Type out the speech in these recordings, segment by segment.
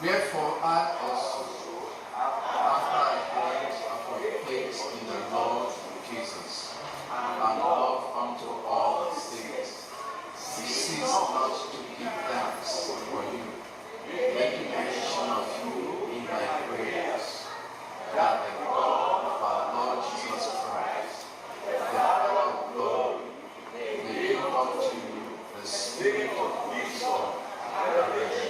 Wherefore I also, after I heard of your faith in the Lord Jesus, and love unto all the saints, cease not to give thanks for you, making mention of you in my prayers, that the God of our Lord Jesus Christ, the Father of glory, may give unto you the spirit of wisdom and revelation,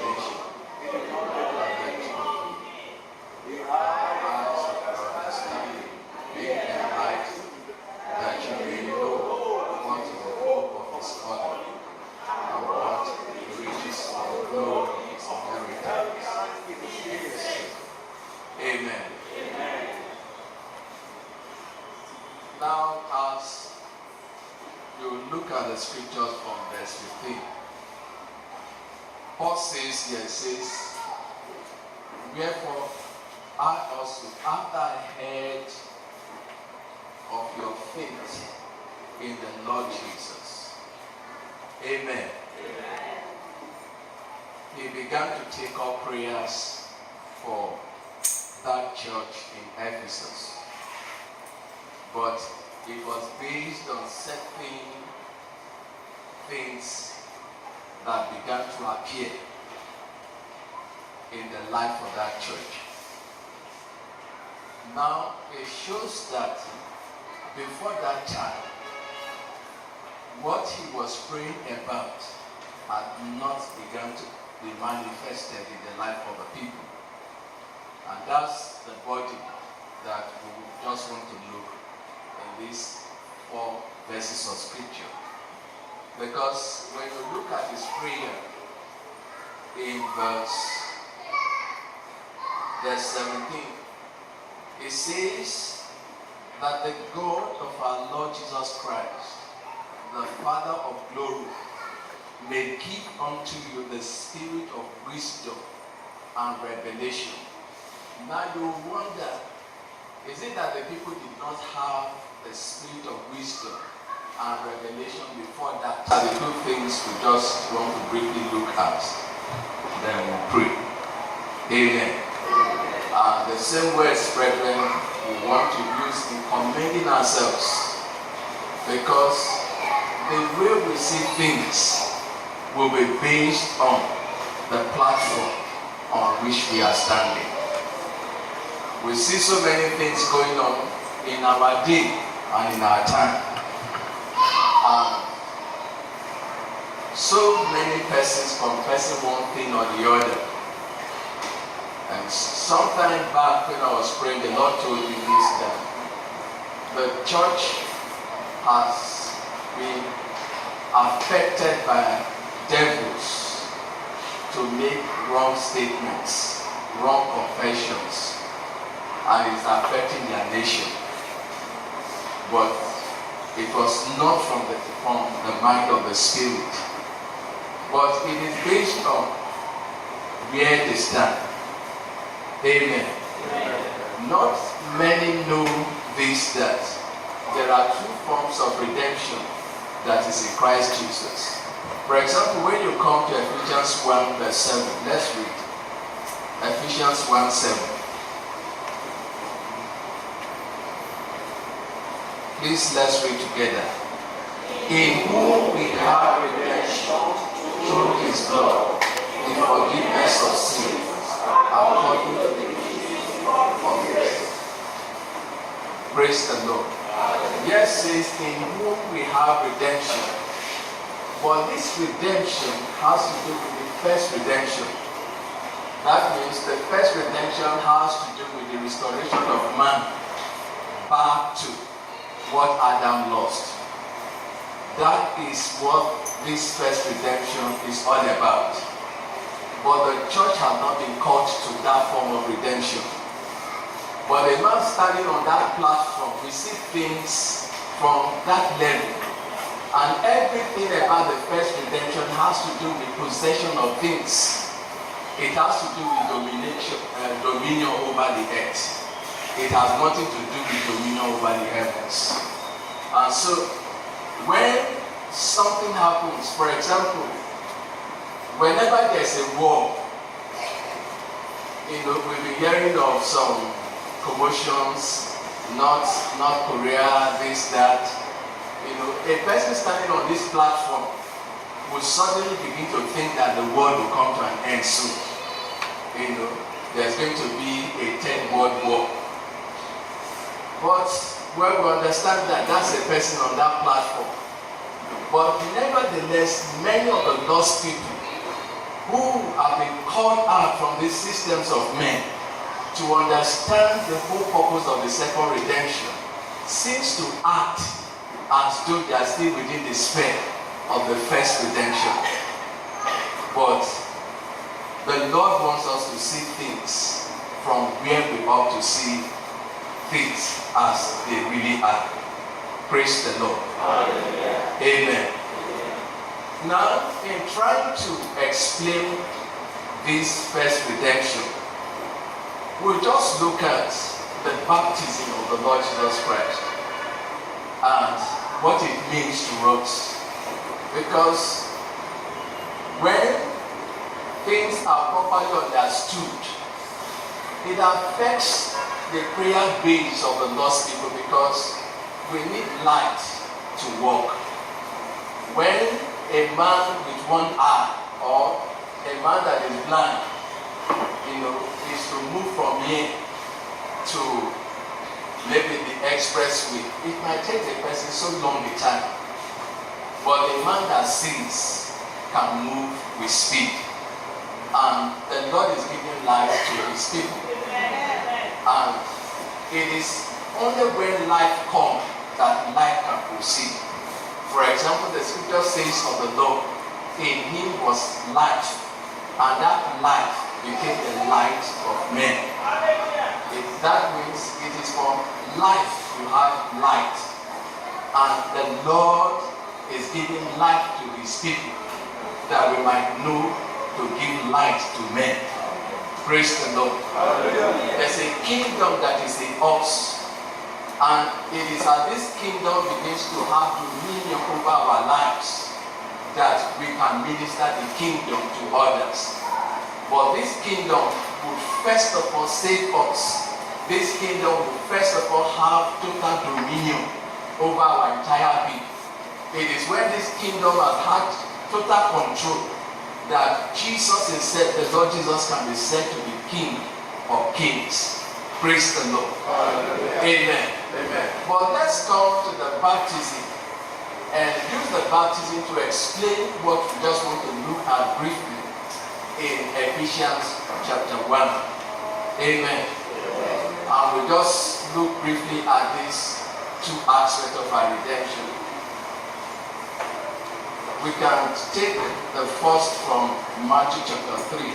Now, as you look at the scriptures from verse 15, Paul says here, says, wherefore I also, after I heard of your faith in the Lord Jesus. Amen. Amen. He began to take up prayers for that church in Ephesus. But it was based on certain things that began to appear in the life of that church. Now, it shows that before that time, what he was praying about had not begun to be manifested in the life of the people. And that's the body that we just want to look in these 4 verses of scripture. Because when you look at his prayer in verse 17, it says that the God of our Lord Jesus Christ, the Father of glory, may give unto you the spirit of wisdom and revelation. Now you wonder, is it that the people did not have the spirit of wisdom and revelation before that? Are the 2 things we just want to briefly look at. Then we'll pray. Amen. The same words, brethren, we want to use in commending ourselves, because the way we see things will be based on the platform on which we are standing. We see so many things going on in our day and in our time. So many persons confessing one thing or the other. And sometime back when I was praying, the Lord told me this, that the church has been affected by devils to make wrong statements, wrong confessions, and it's affecting their nation. But it was not from the mind of the Spirit, but it is based on where they stand. Amen. Amen. Not many know this, that there are 2 forms of redemption that is in Christ Jesus. For example, when you come to Ephesians 1 verse 7, let's read. Ephesians 1 7. Please, let's read together. In whom we have redemption through his blood, the forgiveness of sins, according to the riches of grace. Praise the Lord. Yes, says in whom we have redemption. But this redemption has to do with the first redemption. That means the first redemption has to do with the restoration of man back to what Adam lost. That is what this first redemption is all about. But the church has not been called to that form of redemption. But a man standing on that platform, we see things from that level. And everything about the first redemption has to do with possession of things. It has to do with dominion over the earth. It has nothing to do with dominion over the heavens. And so, when something happens, for example, whenever there's a war, We've been hearing of some commotions, North Korea, this, that. A person standing on this platform will suddenly begin to think that the world will come to an end soon. There's going to be a third world war. But we understand that that's a person on that platform. But nevertheless, many of the lost people who have been called out from these systems of men to understand the whole purpose of the second redemption seems to act as though they are still within the sphere of the first redemption. But the Lord wants us to see things from where we ought to see things as they really are. Praise the Lord. Hallelujah. Amen. Now, in trying to explain this first redemption, we'll just look at the baptism of the Lord Jesus Christ and what it means to us. Because when things are properly understood, it affects the prayer base of the lost people, because we need light to walk. When a man with one eye, or a man that is blind, is to move from here to maybe the expressway, it might take the person so long a time. But a man that sees can move with speed. And the Lord is giving life to his people. And it is only when life comes that life can proceed. For example, the scripture says of the Lord, in him was light, and that light became the light of men. That means it is from life you have light. And the Lord is giving light to his people, that we might know to give light to men. Praise the Lord. Hallelujah. There's a kingdom that is in us. And it is as this kingdom begins to have dominion over our lives that we can minister the kingdom to others. But this kingdom will first of all save us. This kingdom will first of all have total dominion over our entire being. It is when this kingdom has had total control that Jesus himself, the Lord Jesus, can be said to be King of Kings. Praise the Lord. Amen. Amen. But let's come to the baptism and use the baptism to explain what we just want to look at briefly in Ephesians chapter 1. Amen. And we just look briefly at these two aspects of our redemption. We can take the first from Matthew chapter 3.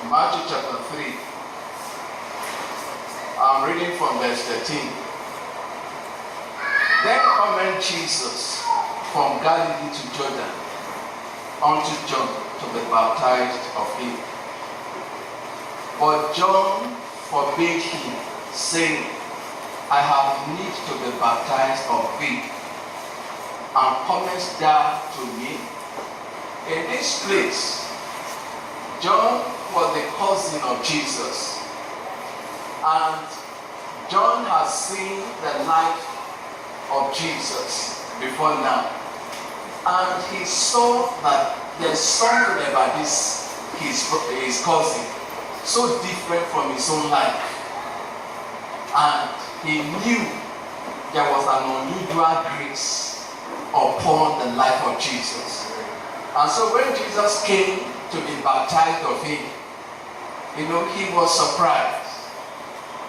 Matthew chapter 3. I'm reading from verse 13. Then cometh Jesus from Galilee to Jordan unto John to be baptized of him. But John forbade him, saying, I have need to be baptized of thee, and comest thou to me? In this place, John was the cousin of Jesus, and John has seen the life of Jesus before now, and he saw that there's something about his cousin so different from his own life, and he knew there was an unusual grace upon the life of Jesus. And so when Jesus came to be baptized of him, he was surprised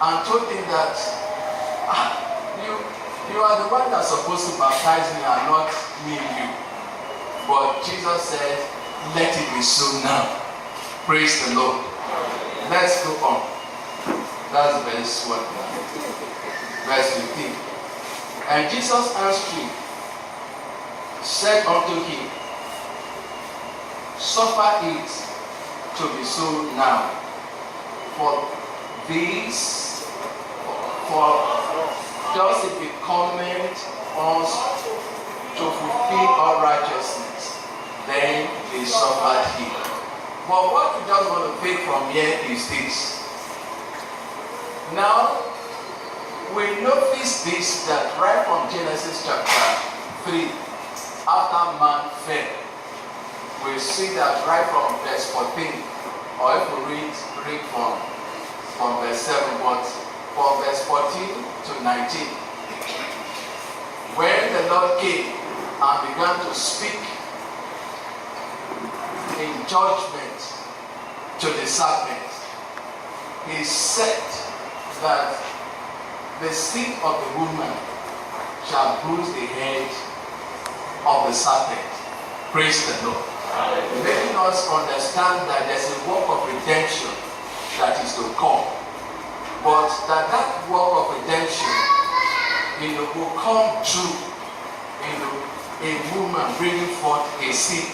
and told him that you are the one that's supposed to baptize me and not me and you. But Jesus said, let it be so now. Praise the Lord. Let's go on. That's verse 1. Verse 15. And Jesus answered him, said unto him, suffer it to be so now, for this for just a becoming us to fulfill all righteousness, then they suffered here. But what we just want to take from here is this. Now, we notice this, that right from Genesis chapter 3, after man fell, we see that right from verse 14, or if we read from verse 7, but from verse 14 to 19, when the Lord came and began to speak in judgment to the serpent, he said that the seed of the woman shall bruise the head of the serpent. Praise the Lord. Making us understand that there's a work of redemption that is to come. But that work of redemption, will come through, a woman bringing forth a seed.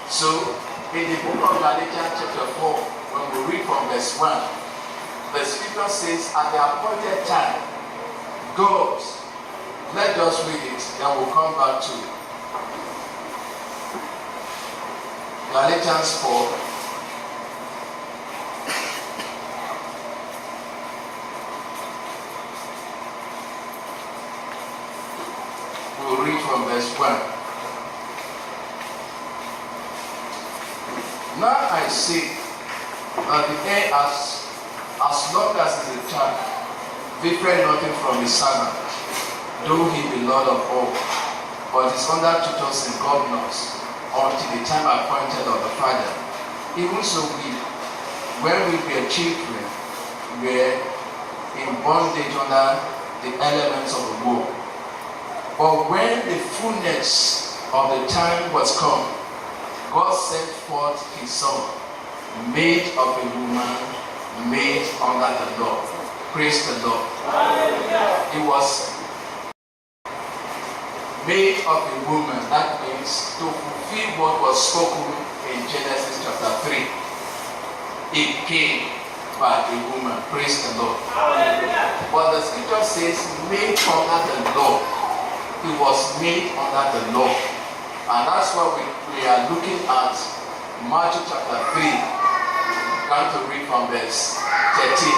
So, in the book of Galatians chapter 4, when we read from verse 1, the scripture says, at the appointed time, God, let us read it, then we'll come back to it. Galatians 4. We'll read from verse 1. Now I say that the heir as long as he is a child, different nothing from his servant, though he be Lord of all, but is under tutors and governors until the time appointed of the Father. Even so we, when we were children, were in bondage under the elements of the world. But when the fullness of the time was come, God sent forth his Son, made of a woman, made under the law. Praise the Lord. He was made of a woman. That means to fulfill what was spoken in Genesis chapter 3. It came by a woman. Praise the Lord. But the scripture says, made under the law. He was made under the law. And that's why we are looking at Matthew chapter 3. Going to read from verse 13.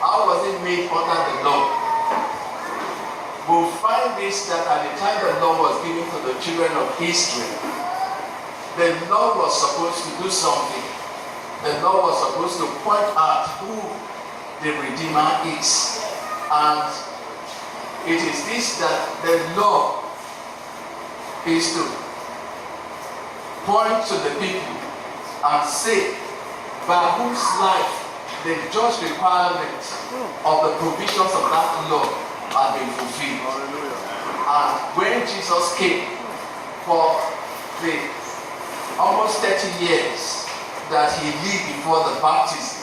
How was it made under the law? We'll find this, that at the time the law was given to the children of Israel, the law was supposed to do something. The law was supposed to point out who the Redeemer is. And it is this, that the law is to point to the people and say, by whose life the just requirement of the provisions of that law have been fulfilled. And when Jesus came for the almost 30 years that he lived before the baptism,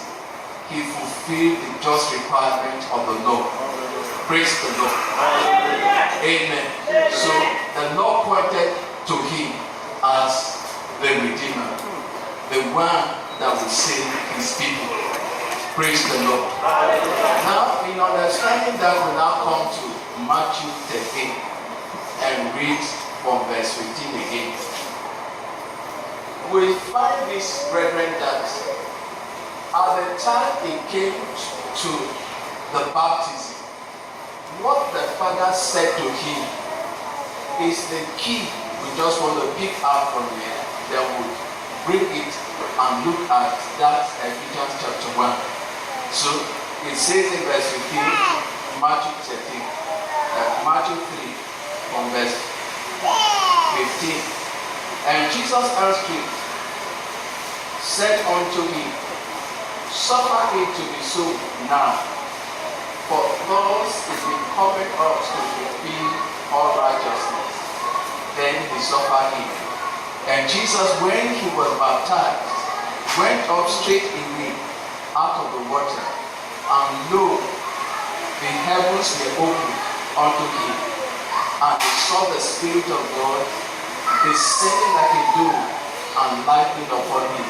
he fulfilled the just requirement of the law. Praise the Lord. Amen. So the law pointed to him as the Redeemer, the one that will save his people. Praise the Lord. Now, in understanding that, we now come to Matthew 13 and read from verse 15 again. We find this, brethren, that at the time it came to the baptism, what the Father said to him is the key. We just want to pick up from here. Then we'll bring it and look at that Ephesians chapter 1. So it says in verse 15, Matthew 3, from verse 15. And Jesus answered, said unto him, suffer it to be so now, for thus is becoming us to fulfill all righteousness. Then he suffered him. And Jesus, when he was baptized, went up straight away out of the water, and lo, the heavens were opened unto him, and he saw the Spirit of God descending like a dove and lighting upon him.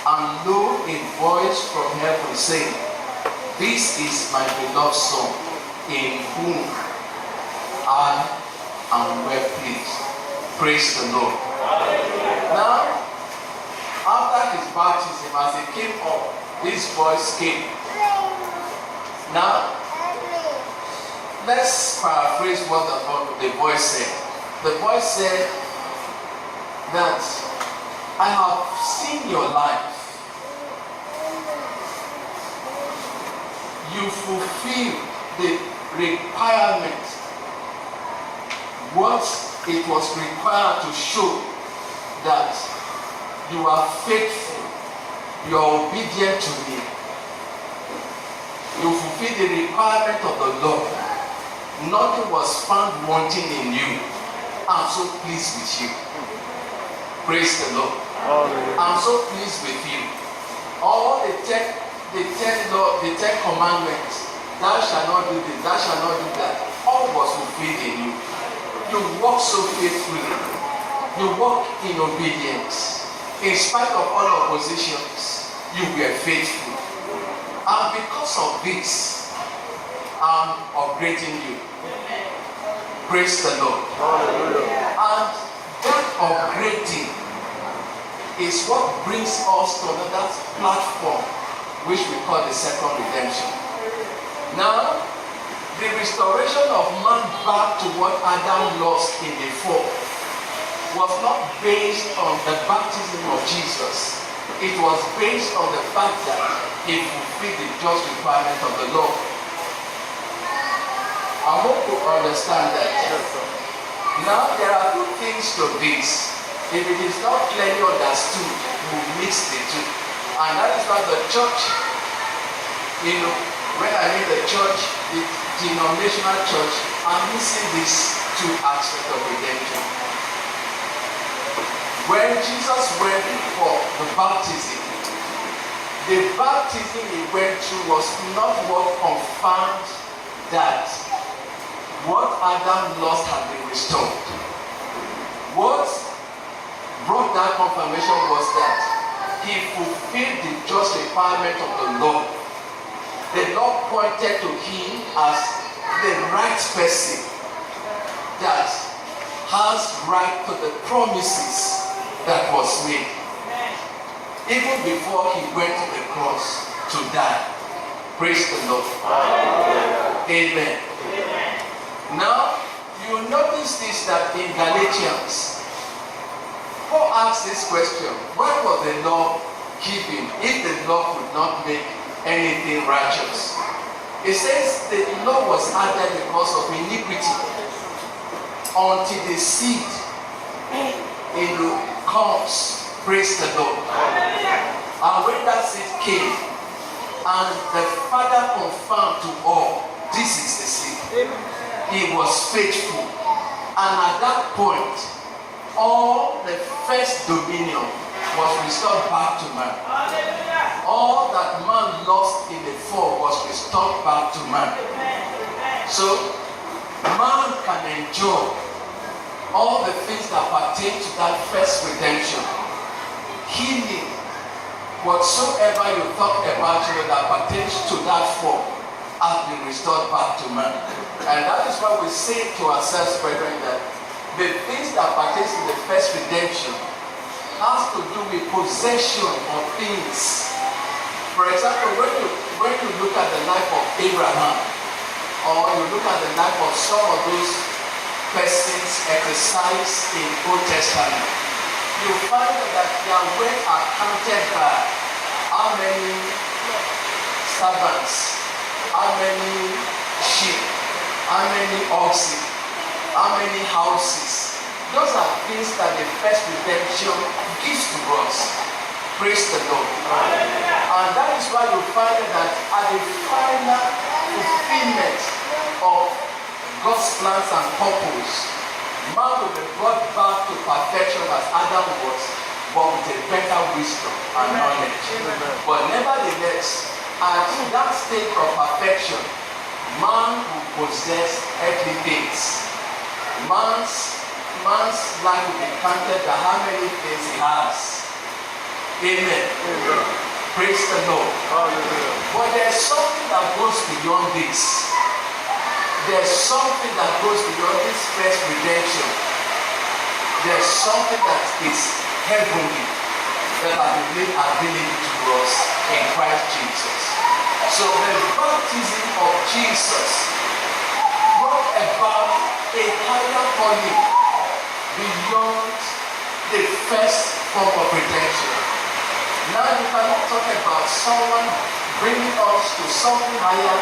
And lo, a voice from heaven saying, This is my beloved Son, in whom I am well pleased. Praise the Lord. Now, after his baptism, as he came up, this voice came. Now, let's paraphrase what the voice said. The voice said that I have seen your life. You fulfill the requirement, what it was required to show that you are faithful, you are obedient to me. You fulfill the requirement of the Lord. Nothing was found wanting in you. I'm so pleased with you. Praise the Lord. I'm so pleased with you. All the ten commandments, thou shalt not do this, thou shalt not do that, all was fulfilled in you. You walk so faithfully. You walk in obedience. In spite of all oppositions, you were faithful. And because of this, I'm upgrading you. Praise the Lord. And that upgrading is what brings us to another platform, which we call the second redemption. Now, the restoration of man back to what Adam lost in the fall was not based on the baptism of Jesus. It was based on the fact that he fulfilled the just requirement of the law. I hope you understand that. Now, there are two things to this. If it is not clearly understood, we mix the two. And that is why the church, when I mean the church, the denominational church, I'm missing these two aspects of redemption. When Jesus went for the baptism he went through was not what confirmed that what Adam lost had been restored. What brought that confirmation was that he fulfilled the just requirement of the law. The law pointed to him as the right person that has right to the promises that was made. Even before he went to the cross to die. Praise the Lord. Amen. Now, you notice this that in Galatians, Paul asks this question: why was the law given if the law could not make anything righteous? It says the law was added because of iniquity until the seed comes. Praise the Lord. And when that seed came, and the Father confirmed to all, this is the seed. He was faithful. And at that point, all the first dominion was restored back to man. All that man lost in the fall was restored back to man. So, man can enjoy all the things that pertain to that first redemption. Healing, whatsoever you talk about that pertains to that form, has been restored back to man. And that is why we say to ourselves, brethren, that the things that pertain to the first redemption has to do with possession of things. For example, when you look at the life of Abraham, or you look at the life of some of those persons exercised in Old Testament, you find that their work are counted by how many servants, how many sheep, how many oxen, how many houses. Those are things that the first redemption gives to us. Praise the Lord. And that is why you find that at the final fulfillment of God's plans and purpose, man will be brought back to perfection as Adam was, but with a better wisdom and knowledge. But nevertheless, at that state of perfection, man will possess earthly things. Man's life will be counted by how many things he has. Amen. Praise the Lord. But there's something that goes beyond this. There's something that goes beyond this first redemption. There's something that is heavenly that has been made available to us in Christ Jesus. So the baptism of Jesus brought about a higher calling beyond the first form of redemption. Now you cannot talk about someone bringing us to something higher,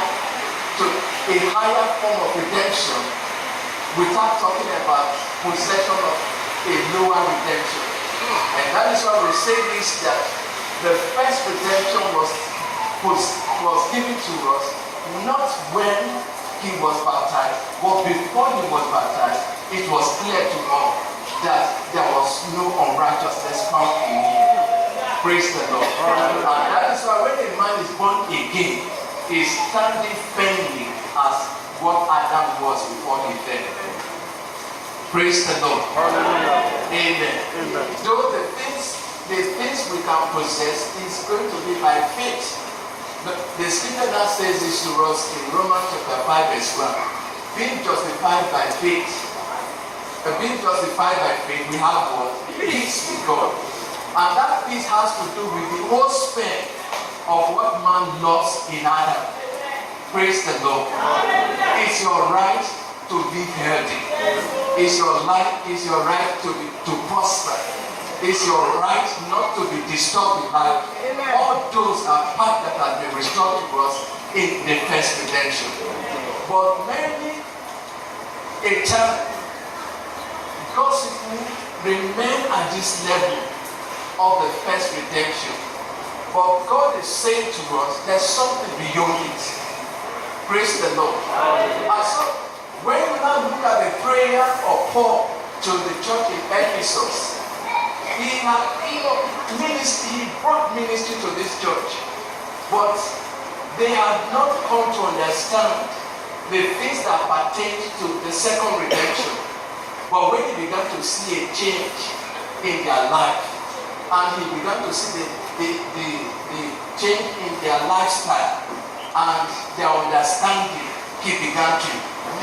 to a higher form of redemption, without talking about possession of a lower redemption. And that is why we say this, that the first redemption was given to us not when he was baptized, but before he was baptized, it was clear to all that there was no unrighteousness found in him. Praise the Lord. And that is why when a man is born again, he is standing firmly as what Adam was before he fell. Praise the Lord. Amen. Though the things we can possess is going to be by faith. The scripture that says this to us in Romans chapter 5 verse 1. Being justified by faith. Being justified by faith, we have what? Peace with God. And that peace has to do with the whole span of what man lost in Adam. Praise the Lord. It's your right to be healthy. It's your right to prosper. It's your right not to be disturbed in life. All those are parts that have been restored to us in the first redemption. But many a time, because if we remain at this level of the first redemption, but God is saying to us, there's something beyond it. Praise the Lord. And so, when you now look at the prayer of Paul to the church in Ephesus, he brought ministry to this church, but they had not come to understand the things that pertain to the second redemption. But when he began to see a change in their life, and he began to see the change in their lifestyle and their understanding, he began to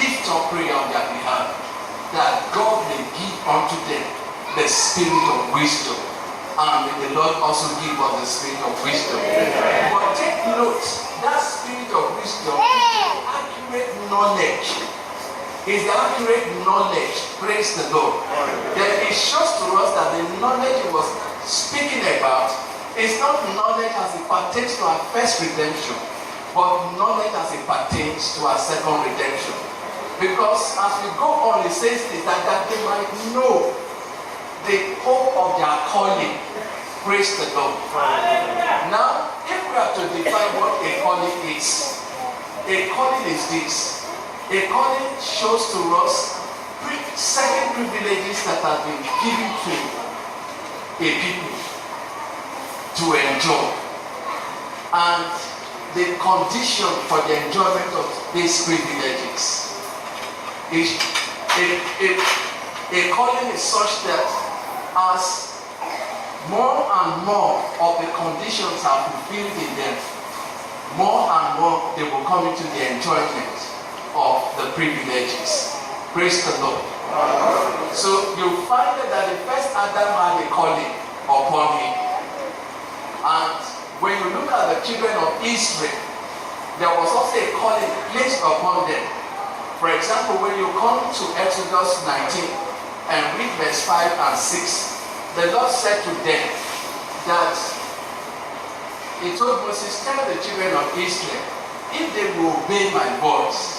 lift up prayer on their behalf, that God may give unto them the spirit of wisdom, and may the Lord also give us the spirit of wisdom. But take note, that spirit of wisdom is accurate knowledge. Is the accurate knowledge. Praise the Lord. Then it shows to us that the knowledge he was speaking about is not knowledge as it pertains to our first redemption, but knowledge as it pertains to our second redemption. Because as we go on, it says this, that they might know the hope of their calling. Praise the Lord. Now, if we are to define what a calling is this. A calling shows to us certain privileges that have been given to a people to enjoy, and the condition for the enjoyment of these privileges. A calling is such that as more and more of the conditions are fulfilled in them, more and more they will come into the enjoyment of the privileges. Praise the Lord. So you find that the first Adam had a calling upon him. And when you look at the children of Israel, there was also a calling placed upon them. For example, when you come to Exodus 19 and read verse 5 and 6, the Lord said to them that he told Moses, tell the children of Israel, if they will obey my voice,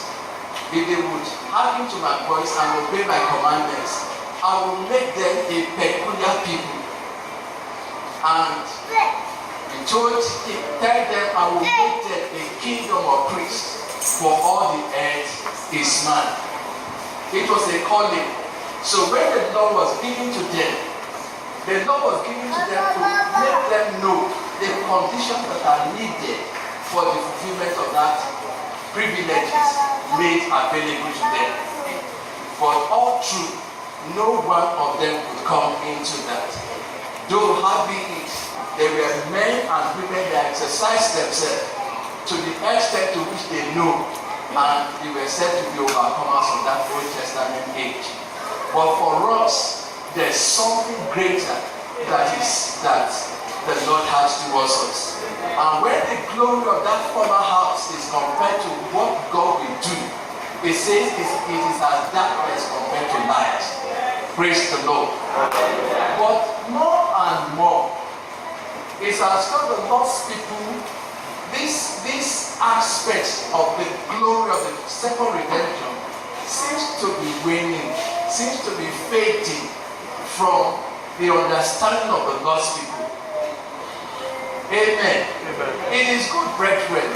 if they would hearken to my voice and obey my commandments, I will make them a peculiar people. And he told him, tell them, I will make them a kingdom of priests, for all the earth is mine. It was a calling. So when the law was given to them, the law was given to them to make them know the conditions that are needed for the fulfillment of that privileges made available to them. But all true, no one of them could come into that. Though having it, there were men and women that exercised themselves to the extent to which they they know. And they were said to be overcomers of that Old Testament age. But for us, there's something greater that the Lord has towards us. And when the glory of that former house is compared to what God will do, it says it is as darkness compared to light. Praise the Lord. But more and more, it's as though the lost people, this aspect of the glory of the second redemption seems to be waning, seems to be fading from the understanding of the lost people. Amen. Amen. It is good, brethren,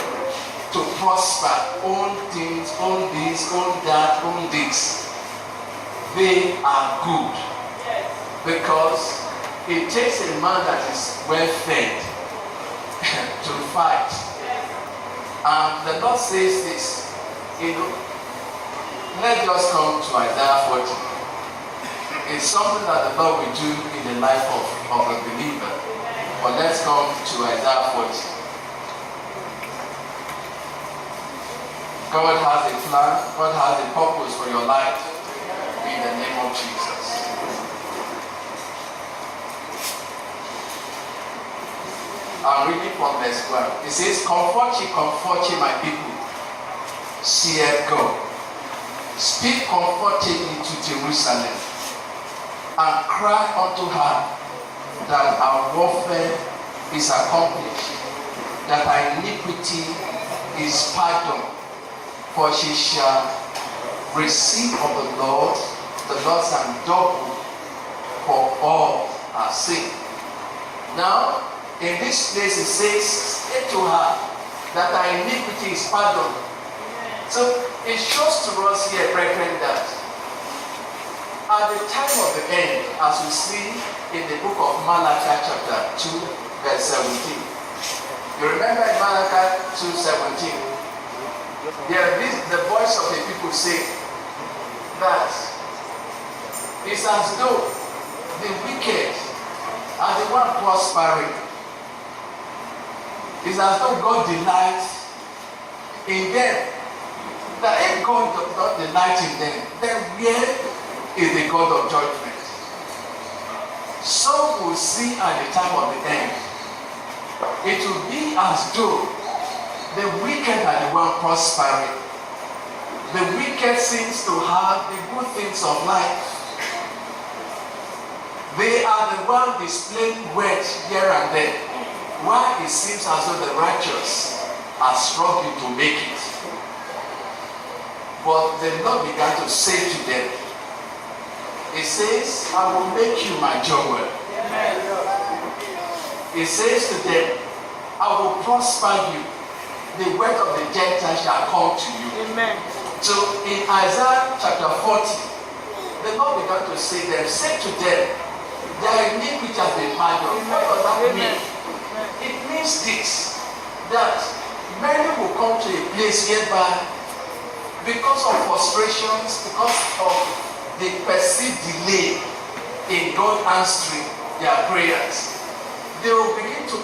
to prosper, own things, own this, own that, own this. They are good because it takes a man that is well fed to fight. And the Lord says this, let's just come to Isaiah 40. It's something that the Lord will do in the life of a believer. But let's come to Isaiah 40. God has a plan, God has a purpose for your life in the name of Jesus. I'm reading from verse 1. It says, comfort ye, my people, saith God. Speak comfortably to Jerusalem, and cry unto her that our warfare is accomplished, that our iniquity is pardoned, for she shall receive of the Lord and double for all her sin. Now, in this place it says, say to her that our iniquity is pardoned. So it shows to us here, brethren, that at the time of the end, as we see in the book of Malachi chapter 2, verse 17. You remember in Malachi 2:17, the voice of the people say that it's as though the wicked are the one prospering. It's as though God delights in them. That if God does not delight in them, then where is the God of judgment? Some will see at the time of the end, it will be as though the wicked are the one prospering. The wicked seems to have the good things of life. They are the one displaying wealth here and there. Why it seems as though the righteous are struggling to make it. But the Lord began to say to them, He says, I will make you my jewel. He says to them, I will prosper you. The word of the Gentiles shall come to you. Amen. So in Isaiah chapter 40, the Lord began to say to them, their iniquity has been pardoned. What does that mean? It means this, that many will come to a place whereby, because of frustrations, because of the perceived delay in God answering their prayers, they will begin to,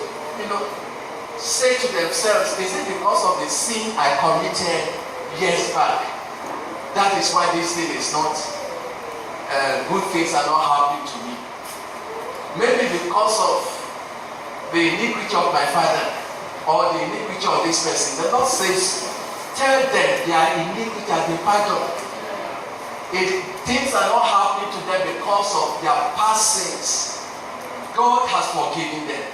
say to themselves, is it because of the sin I committed years back? That is why this thing is not, good things are not happening to me. Maybe because of the iniquity of my father or the iniquity of this person. The Lord says, tell them their iniquity has been pardoned. Things are not happening to them because of their past sins. God has forgiven them.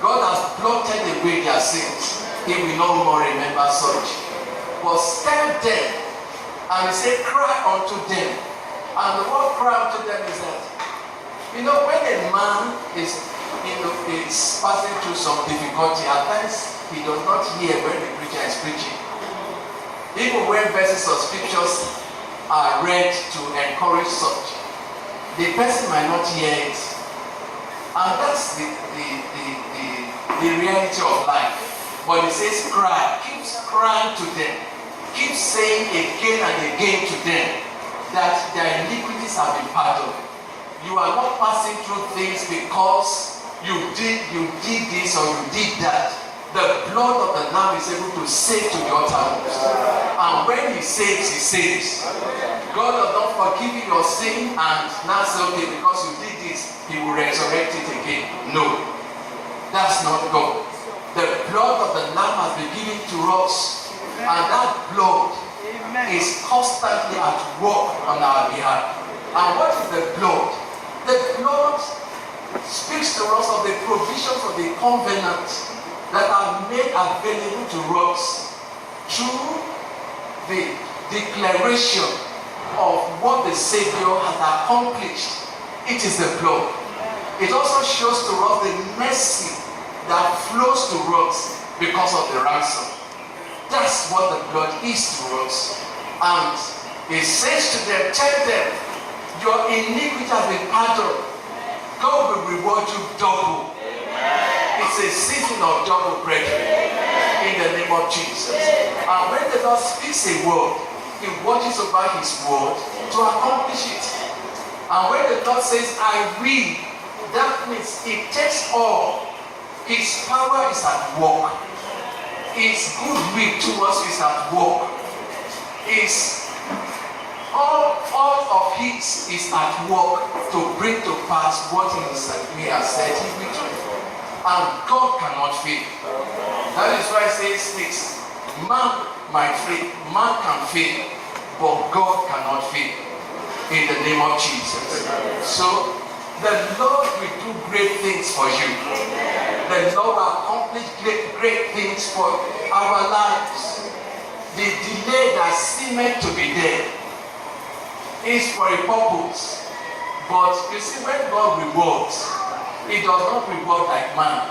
God has blotted away their sins. He will no more remember such. But tell them, and He said, cry unto them. And the word cry unto them is that, when a man is passing through some difficulty, at times he does not hear when the preacher is preaching. Even when verses of scriptures are read to encourage such, the person might not hear it. And that's the reality of life. But He says, cry, keeps crying to them, keeps saying again and again to them that their iniquities have been pardoned. You are not passing through things because you did this or you did that. The blood of the Lamb is able to save to the uttermost. And when he saves, he saves. God does not forgive you your sin and now say, okay, because you did this, he will resurrect it again. No, that's not God. The blood of the Lamb has been given to us, and that blood is constantly at work on our behalf. And what is the blood? The blood speaks to us of the provisions of the covenant that are made available to us through the declaration of what the Savior has accomplished. It is the blood. It also shows to us the mercy that flows to us because of the ransom. That's what the blood is to us. And it says to them, tell them, your iniquity has been pardoned. God will reward you double. It's a season of double breaking in the name of Jesus. And when the Lord speaks a word, he watches over his word to accomplish it. And when the Lord says, I will, that means it takes all. His power is at work. His goodwill towards you is at work. All of his is at work to bring to pass what he has said he will do. And God cannot fail. That is why it says this. Man might fail, man can fail, but God cannot fail. In the name of Jesus. So the Lord will do great things for you. The Lord will accomplish great things for our lives. The delay that seemed to be there is for a purpose. But you see, when God rewards, he does not reward like man.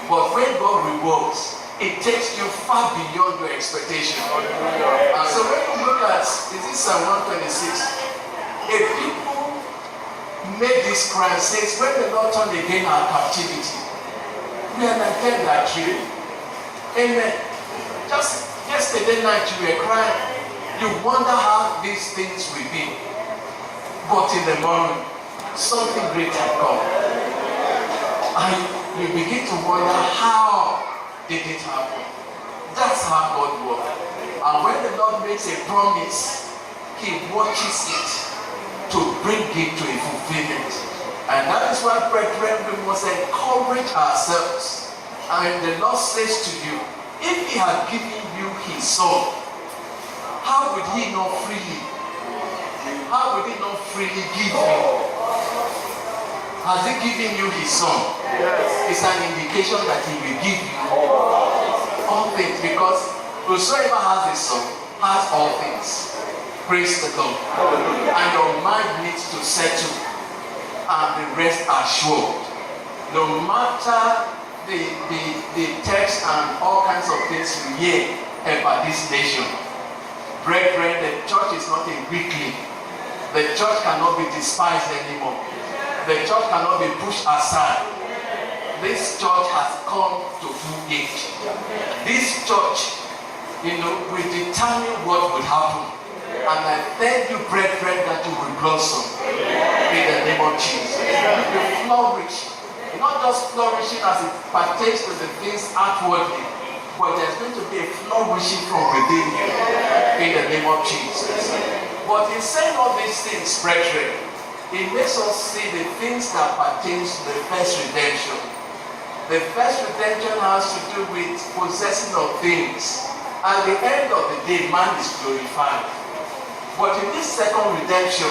But when God rewards, it takes you far beyond your expectation. And so when you look at, is this Psalm 126? If people made this cry, says, when the Lord turned again our captivity, we are like them that tree. Amen. Just yesterday night you were crying. You wonder how these things will be. But in the morning, something great had come. And you begin to wonder, how did it happen? That's how God works. And when the Lord makes a promise, he watches it to bring it to a fulfillment. And that is why, brethren, we must encourage ourselves. And the Lord says to you, if he had given you his son, how would he not freely? How would he not freely give you? Has he given you his son? Yes. It's an indication that he will give you all things, because whosoever has a son has all things. Praise the Lord. And your mind needs to settle and the rest assured. No matter the text and all kinds of things you hear about this nation, brethren, the church is not a weakling. The church cannot be despised anymore. The church cannot be pushed aside. This church has come to full age. This church, will determine what would happen. And I thank you, brethren, that you will blossom in the name of Jesus. You will flourish. Not just flourishing as it pertains to the things outwardly, but there's going to be a flourishing from within you in the name of Jesus. But in saying all these things, brethren, it makes us see the things that pertains to the first redemption. The first redemption has to do with possessing of things. At the end of the day, man is glorified. But in this second redemption,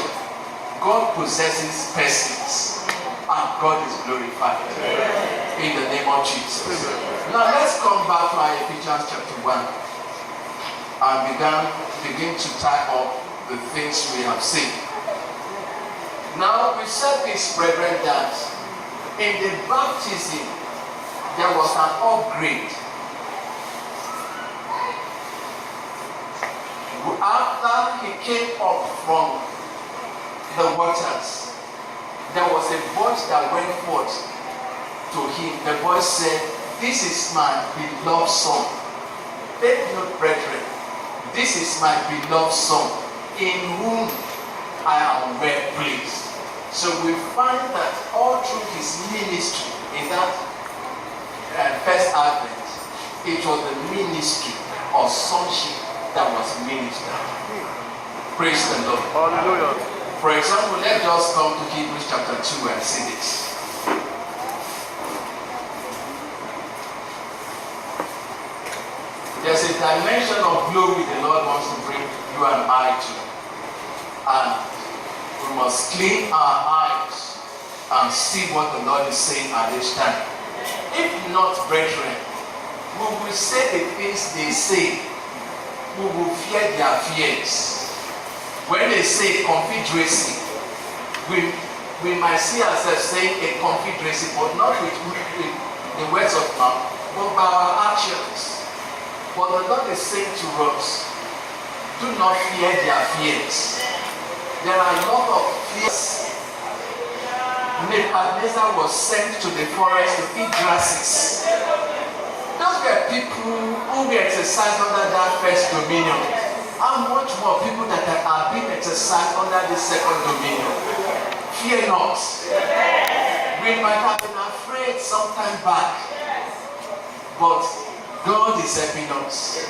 God possesses persons and God is glorified in the name of Jesus. Now let's come back to our Ephesians chapter 1 and begin to tie up the things we have seen. Now we said this, brethren, that in the baptism there was an upgrade. After he came up from the waters, there was a voice that went forth to him. The voice said, "This is my beloved son." Take note, brethren. This is my beloved son, in whom I am well pleased. So we find that all through his ministry in that first advent, It was the ministry of sonship that was ministered. Praise the Lord. Hallelujah. For example, let's just come to Hebrews chapter 2 and see this. There's a dimension of glory the Lord wants to bring you and I to. And we must clean our eyes and see what the Lord is saying at this time. If not, brethren, we will say the things they say. We will fear their fears. When they say confederacy, we might see ourselves saying a confederacy, but not with the words of mouth, but by our actions. But the Lord is saying to us, do not fear their fears. There are a lot of fears. Nebuchadnezzar was sent to the forest to eat grasses. Those were people who were exercised under that first dominion. How much more people that are being exercised under the second dominion? Fear not. We might have been afraid some time back, but God is helping us.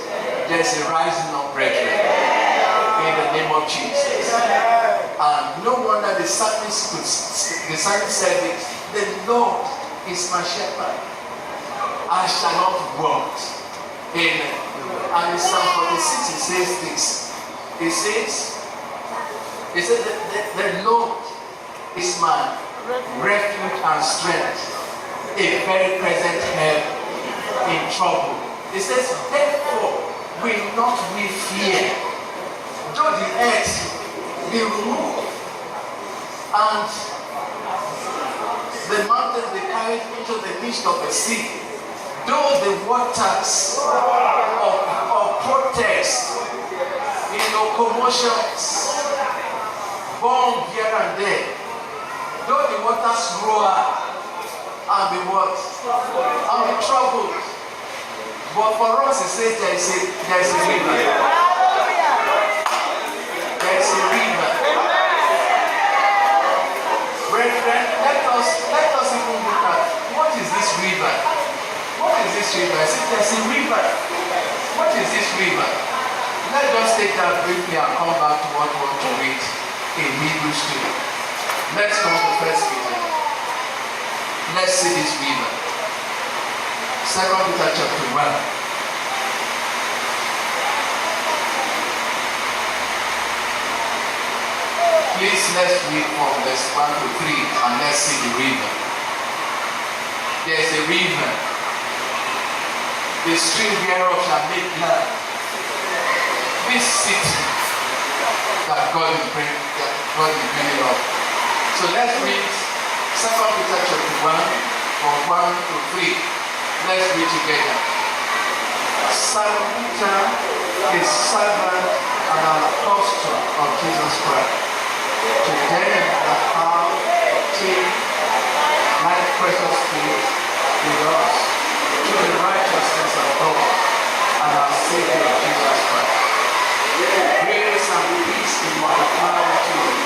There's a rising up, brethren, in the name of Jesus. And no wonder the psalmist said it, the Lord is my shepherd. I shall not want. Amen. And in Psalm 46 it says this. It says the Lord is my refuge and strength, a very present help in trouble. It says, therefore will not we fear, though the earth be removed, and the mountains be carried into the midst of the sea, though the waters of protest, commotions, bomb here and there, though the waters roar and be what? And be troubled. But for us, it says there is a river. There is a river. Brethren, let us even look at what is this river? What is this river? I said there's a river. What is this river? Let's just take that briefly and come back to what we want to read in Hebrews 2. Let's come to 1 Peter. Let's see this river. 2 Peter chapter 1. Please let's read from verse 1 to 3 and let's see the river. There's a river. The stream whereof shall make glad this city that God is bringing up. So let's read 2 Peter chapter 1 from 1 to 3. Let's read together. Simon Peter, a servant and an apostle of Jesus Christ, to them that have obtained like precious faith with us, to the righteousness of God and our Savior Jesus Christ. Grace and peace be multiplied to you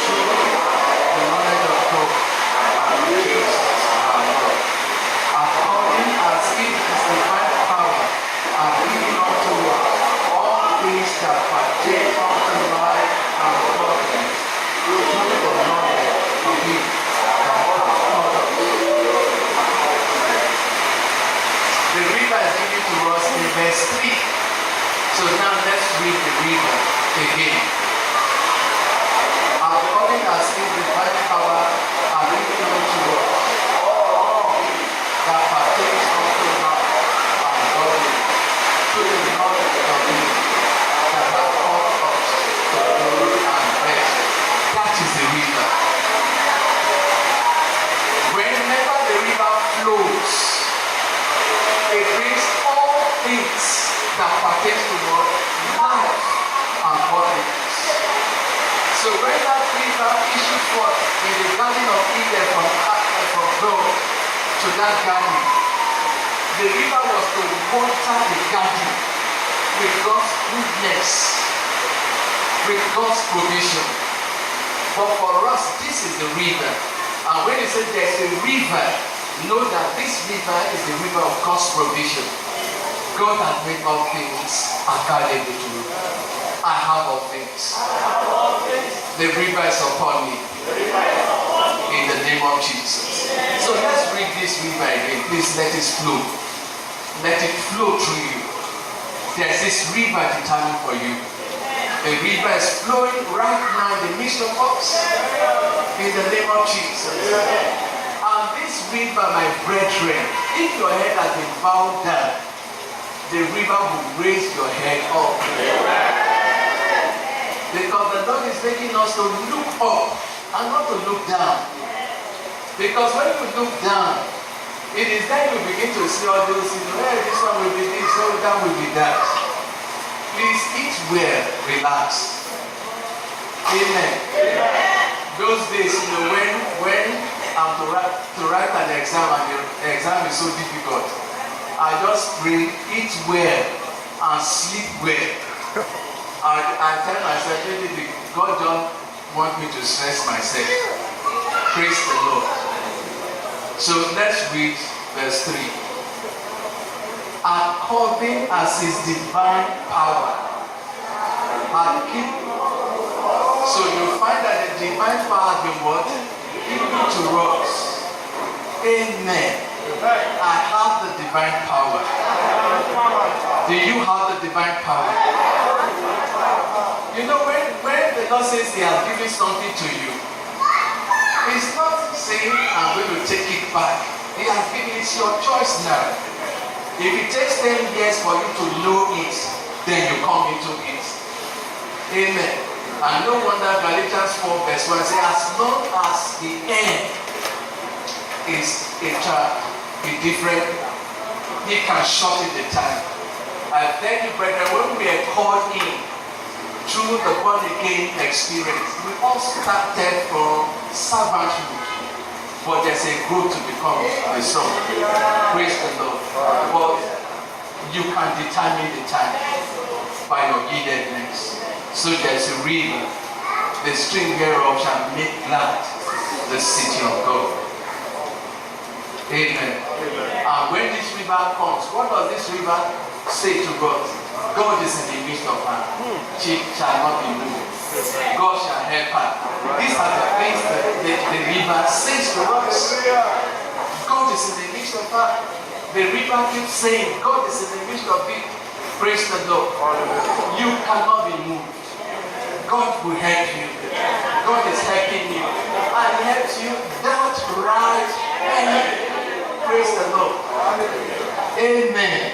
through the knowledge of God and Jesus our Lord, according as it is divine power and giving unto us all things that partake unto life and godliness through the knowledge of Him that hath called us. The river is given to us in verse 3. So now let's read the river again. According as if divine power are given unto us, all that partakes unto life and godliness through the knowledge of Him that hath called us to glory and rest. That is the river. Whenever the river flows, it brings all things that pertains to God, life and godliness. So when that river issued forth in the garden of Eden from God to that garden, the river was to water the garden with God's goodness, with God's provision. But for us, this is the river. And when you say there's a river, know that this river is the river of God's provision. God has made all things available to me. I have all things. The river is upon me. In the name of Jesus. So let's read this river again. Please let it flow. Let it flow through you. There's this river determined for you. The river is flowing right now in the midst of us. In the name of Jesus. And this river, my brethren, if your head has been bowed down, the river will raise your head up. Because the Lord is making us to look up and not to look down. Because when you look down, it is then you begin to see all those things. Hey, this one will be this, so that will be that. Please eat well, relax. Amen. Those days, when I'm to write an exam and the exam is so difficult, I just pray, eat well and sleep well. I tell myself, maybe God don't want me to stress myself. Praise the Lord. So let's read verse 3. According as his divine power had given. So you find that the divine power has been what? Given to us. Amen. I have the divine power. Do you have the divine power? You know, when the Lord says he has given something to you, he's not saying I'm going to take it back. He has given it your choice now. If it takes 10 years for you to know it, then you come into it. Amen. And no wonder Galatians 4 verse 1 says, as long as the end is a child, be different, he can shorten the time. I tell you, brethren, when we are called in through the born again experience, we all started from servanthood, but there's a growth to become a son. Praise the Lord. But you can determine the time by your yieldedness. So there's a river, the stream whereof shall make glad the city of God. Amen. And when this river comes, what does this river say to God? God is in the midst of her. She shall not be moved. God shall help her. These are the things that the river says to us. God is in the midst of her. The river keeps saying, God is in the midst of it. Praise the Lord. You cannot be moved. God will help you. God is helping you. And he helps you that right hand. Praise the Lord. Amen.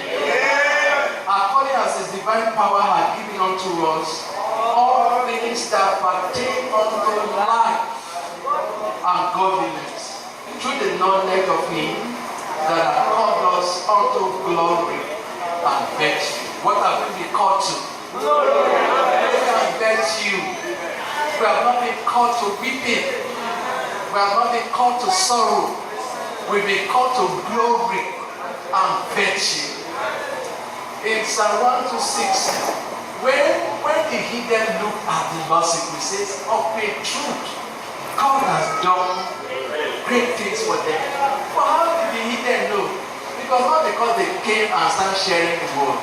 According as his divine power had given unto us all things that pertain unto life and godliness, through the knowledge of him that hath called us unto glory and virtue. What have we been called to? Glory and virtue. We have not been called to weeping. We have not been called to sorrow. We've been called to glory and virtue. In Psalm 126, when the heathen look at the gospel, he says, of a truth, God has done great things for them. But how did the heathen know? Not because they came and started sharing the word.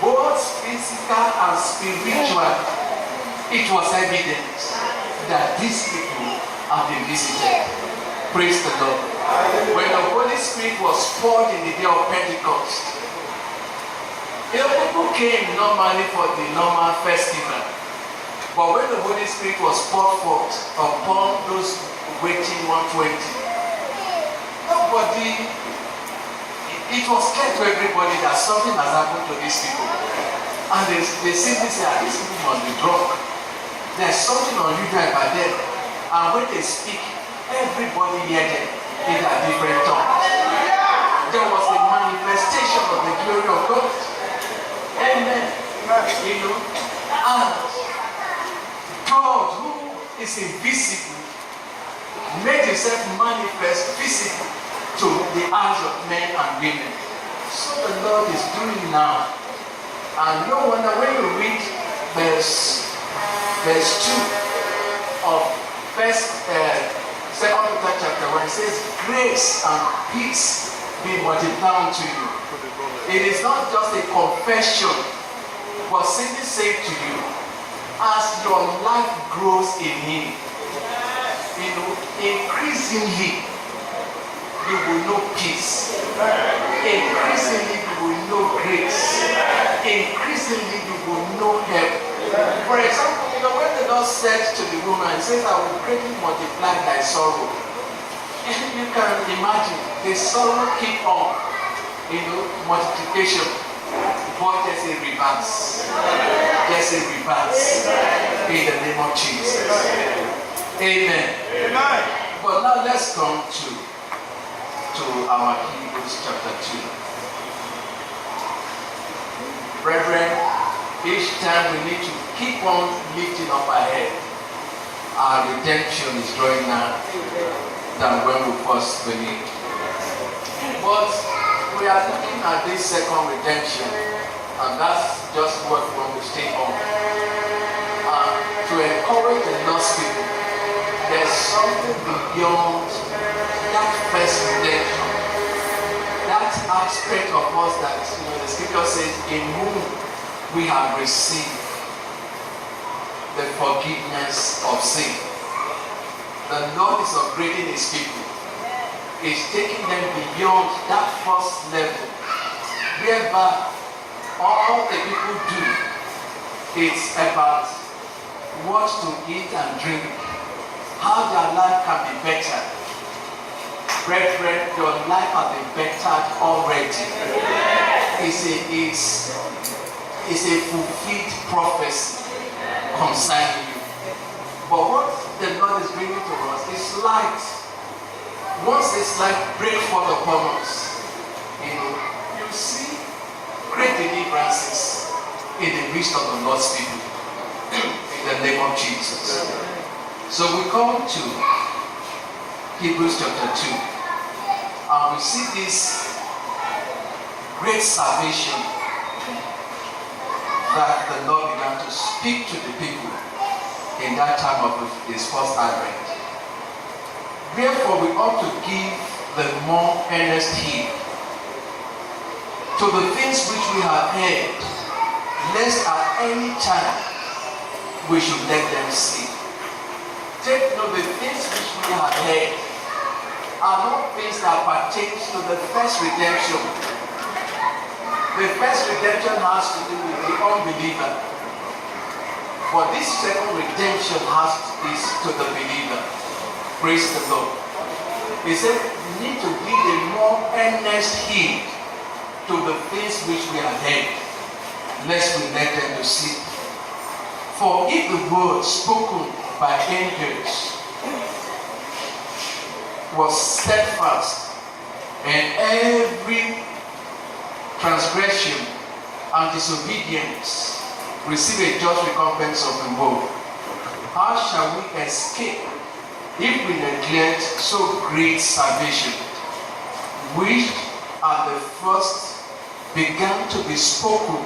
Both physical and spiritual, it was evident that these people have been visited. Praise the Lord. When the Holy Spirit was poured in the day of Pentecost, people came normally for the normal festival. But when the Holy Spirit was poured forth upon those waiting 120, nobody, it was clear to everybody that something has happened to these people. And they simply say, these people must be drunk. There's something unusual about them. And when they speak, everybody hears them in their different tongues. There was a manifestation of the glory of God. Amen. You know, and God, who is invisible, made himself manifest physically to the eyes of men and women. So the Lord is doing now. And no wonder when you read verse 2 of Second Peter chapter 1, it says, grace and peace be multiplied to you It is not just a confession, but simply say to you, as your life grows in Him, increasingly you will know peace. Increasingly you will know grace. Increasingly you will know help. For example, when the Lord said to the woman, He says, I will greatly multiply thy sorrow. You can imagine the sorrow keep on, multiplication. But there's a reverse. There's a reverse. In the name of Jesus. Amen. Amen. But now let's come to our Hebrews chapter 2. Brethren, each time we need to keep on lifting up our head. Our redemption is drawing nigh than when we first believed. But we are looking at this second redemption, and that's just what we want to stay on. To encourage the lost people, there's something beyond that first redemption. That aspect of us that the scripture says, in whom we have received the forgiveness of sin. The Lord is upgrading His people. He's taking them beyond that first level, whereby all the people do is about what to eat and drink, how their life can be better. Brethren, your life has been bettered already. It's a fulfilled prophecy concerning you. But what the Lord is bringing to us is light. Once this light breaks forth upon us, you see great deliverances in the midst of the Lord's people. In the name of Jesus. So we come to Hebrews chapter 2, and we see this great salvation that the Lord began to speak to the people in that time of His first advent. Therefore, we ought to give the more earnest heed to the things which we have heard, lest at any time we should let them slip. Take note, the things which we have heard are not things that pertain to the first redemption. The first redemption has to do with the unbeliever. But this second redemption is to the believer. Praise the Lord. He said, we need to give a more earnest heed to the things which we have heard, lest we let them to sleep. For if the word spoken by angels was steadfast, and every transgression and disobedience receive a just recompense of the world, how shall we escape if we neglect so great salvation, which at the first began to be spoken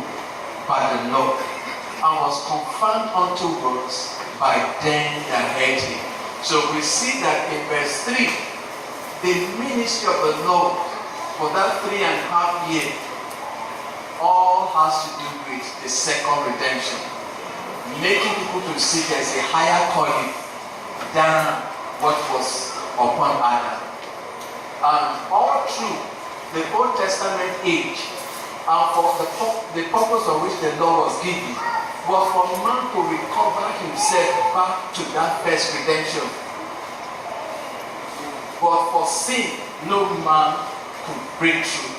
by the Lord, and was confirmed unto us by them that heard Him? So we see that in verse 3, the ministry of the Lord for that 3.5 years all has to do with the second redemption, making people to see there's a higher calling than what was upon Adam. And all through the Old Testament age, and for the purpose of which the law was given, was for man to recover himself back to that first redemption. But for sin, no man could break through.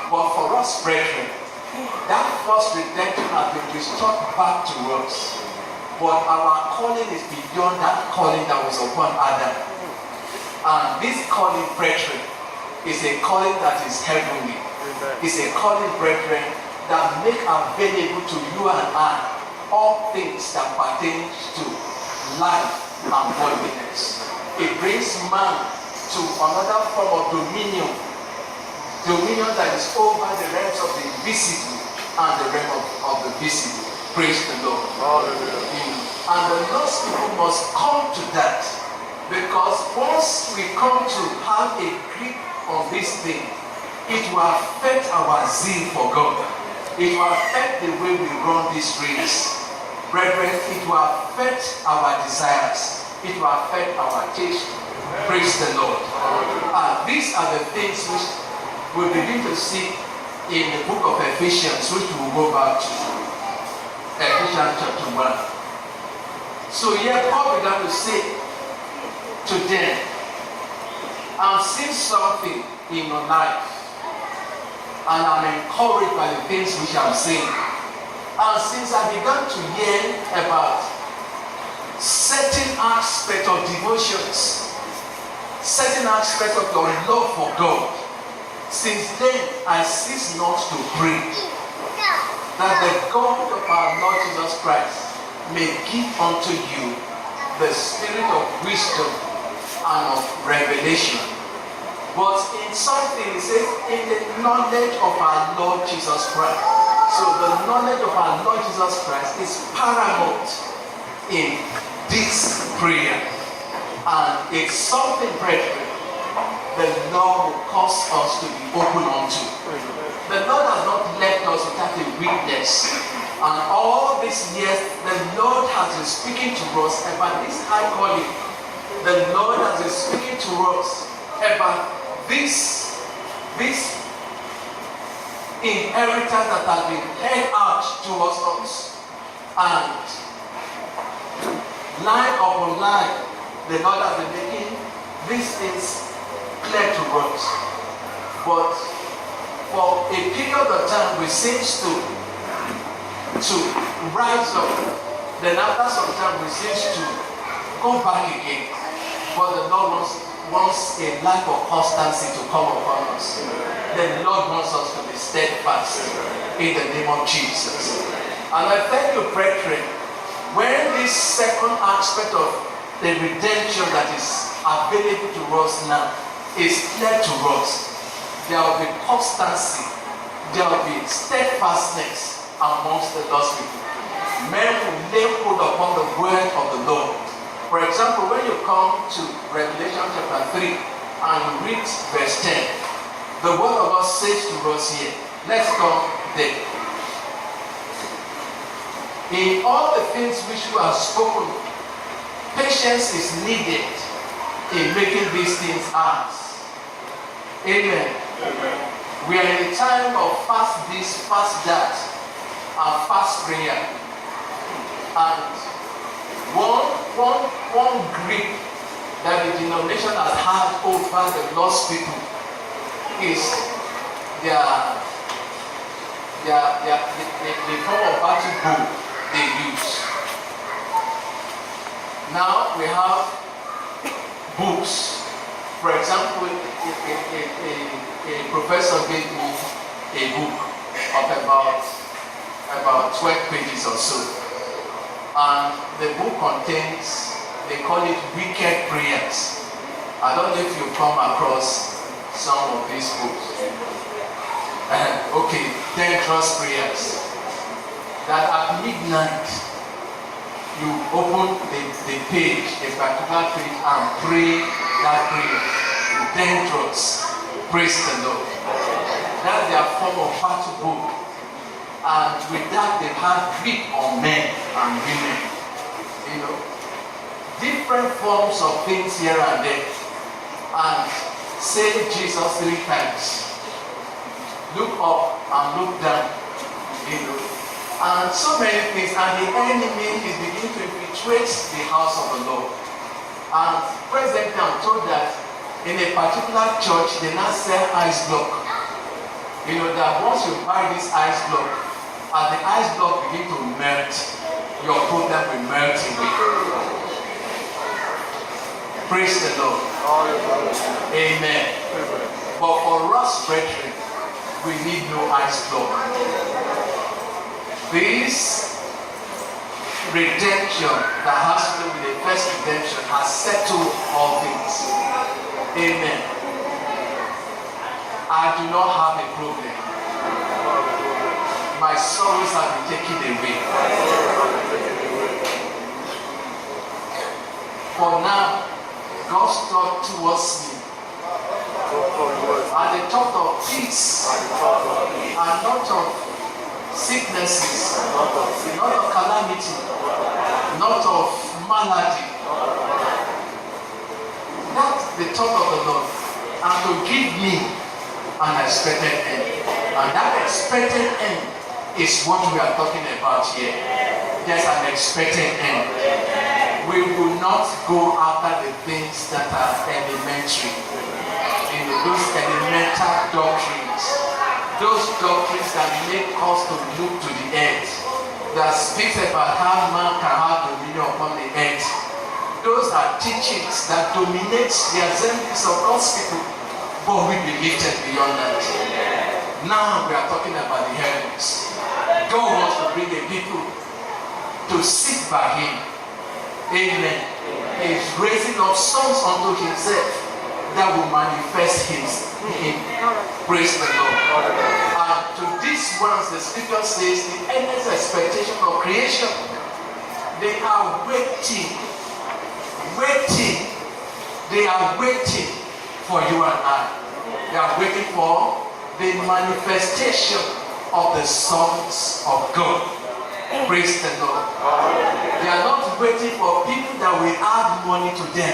But for us, brethren, that first redemption has been restored back to us. But our calling is beyond that calling that was upon Adam. And this calling, brethren, is a calling that is heavenly. It's a calling, brethren, that make available to you and I all things that pertain to life and godliness. It brings man to another form of dominion that is over the realms of the invisible and the realm of the visible. Praise the Lord. And the lost people must come to that, because once we come to have a grip on this thing, It will affect our zeal for God. It will affect the way we run this race. Brethren, it will affect our desires. It will affect our taste. Praise the Lord. And these are the things which we begin to see in the book of Ephesians, which we will go back to. Ephesians chapter 1. So here Paul began to say to them, I'm seeing something in your life, and I'm encouraged by the things which I'm seeing. And since I began to hear about certain aspects of devotions, certain aspects of your love for God, since then I cease not to pray that the God of our Lord Jesus Christ may give unto you the spirit of wisdom and of revelation. But in something it says, in the knowledge of our Lord Jesus Christ. So the knowledge of our Lord Jesus Christ is paramount in this prayer. And it's something, brethren, the Lord will cause us to be open unto. The Lord has not left us without a witness. And all these years, the Lord has been speaking to us about this high calling. The Lord has been speaking to us about this inheritance that has been handed out towards us. And line upon line, the Lord has been making these things clear to us. But for a period of time, we seem to rise up. Then after some time, we seem to go back again. But the Lord wants a life of constancy to come upon us. The Lord wants us to be steadfast in the name of Jesus. And I thank you, brethren, when this second aspect of the redemption that is available to us now is clear to us, there will be constancy, there will be steadfastness amongst the lost people. Men will lay hold upon the word of the Lord. For example, when you come to Revelation chapter 3 and you read verse 10, the word of God says to us here, let's come there. In all the things which you have spoken, patience is needed in making these things ours. Amen. Amen. We are in a time of fast this, fast that, and fast prayer. And one grip that the denomination has had over the lost people is the form of battle book they use. Now we have books. For example, a professor gave me a book of about 12 pages or so. And the book contains, they call it wicked prayers. I don't know if you come across some of these books. Okay, dangerous prayers. That at midnight, you open the page, a particular page, and pray that prayer. Dangerous. Praise the Lord. That's their form of battle book. And with that, they have grip on men and women. You know, different forms of things here and there. And say Jesus 3 times. Look up and look down. You know, and so many things. And the enemy is beginning to infiltrate the house of the Lord. And President Trump told that in a particular church, they now sell ice block. You know that once you buy this ice block, as the ice block begin to melt, your problem will melt away. Praise the Lord. Amen. But for us, brethren, we need no ice block. This redemption that has to do with the first redemption has settled all things. Amen. I do not have a problem. My sorrows have been taken away. For now, God's thought towards me At the thought of peace, and not of sicknesses, not of calamity, not of malady. That's the thought of the Lord. And to give me an expected end. And that expected end is what we are talking about here. There's an expected end. We will not go after the things that are elementary. Those elemental doctrines. Those doctrines that make us to look to the earth. That speaks about how man can have dominion upon the earth. Those are teachings that dominate the assemblies of God's people. But we be lifted beyond that. Now we are talking about the heavens. God wants to bring a people to sit by Him. Amen. He is raising up sons unto Himself that will manifest Him. Praise the Lord. And to these ones, the scripture says, the endless expectation of creation, they are waiting. They are waiting for you and I. They are waiting for the manifestation of the sons of God. Praise the Lord. They are not waiting for people that will add money to them.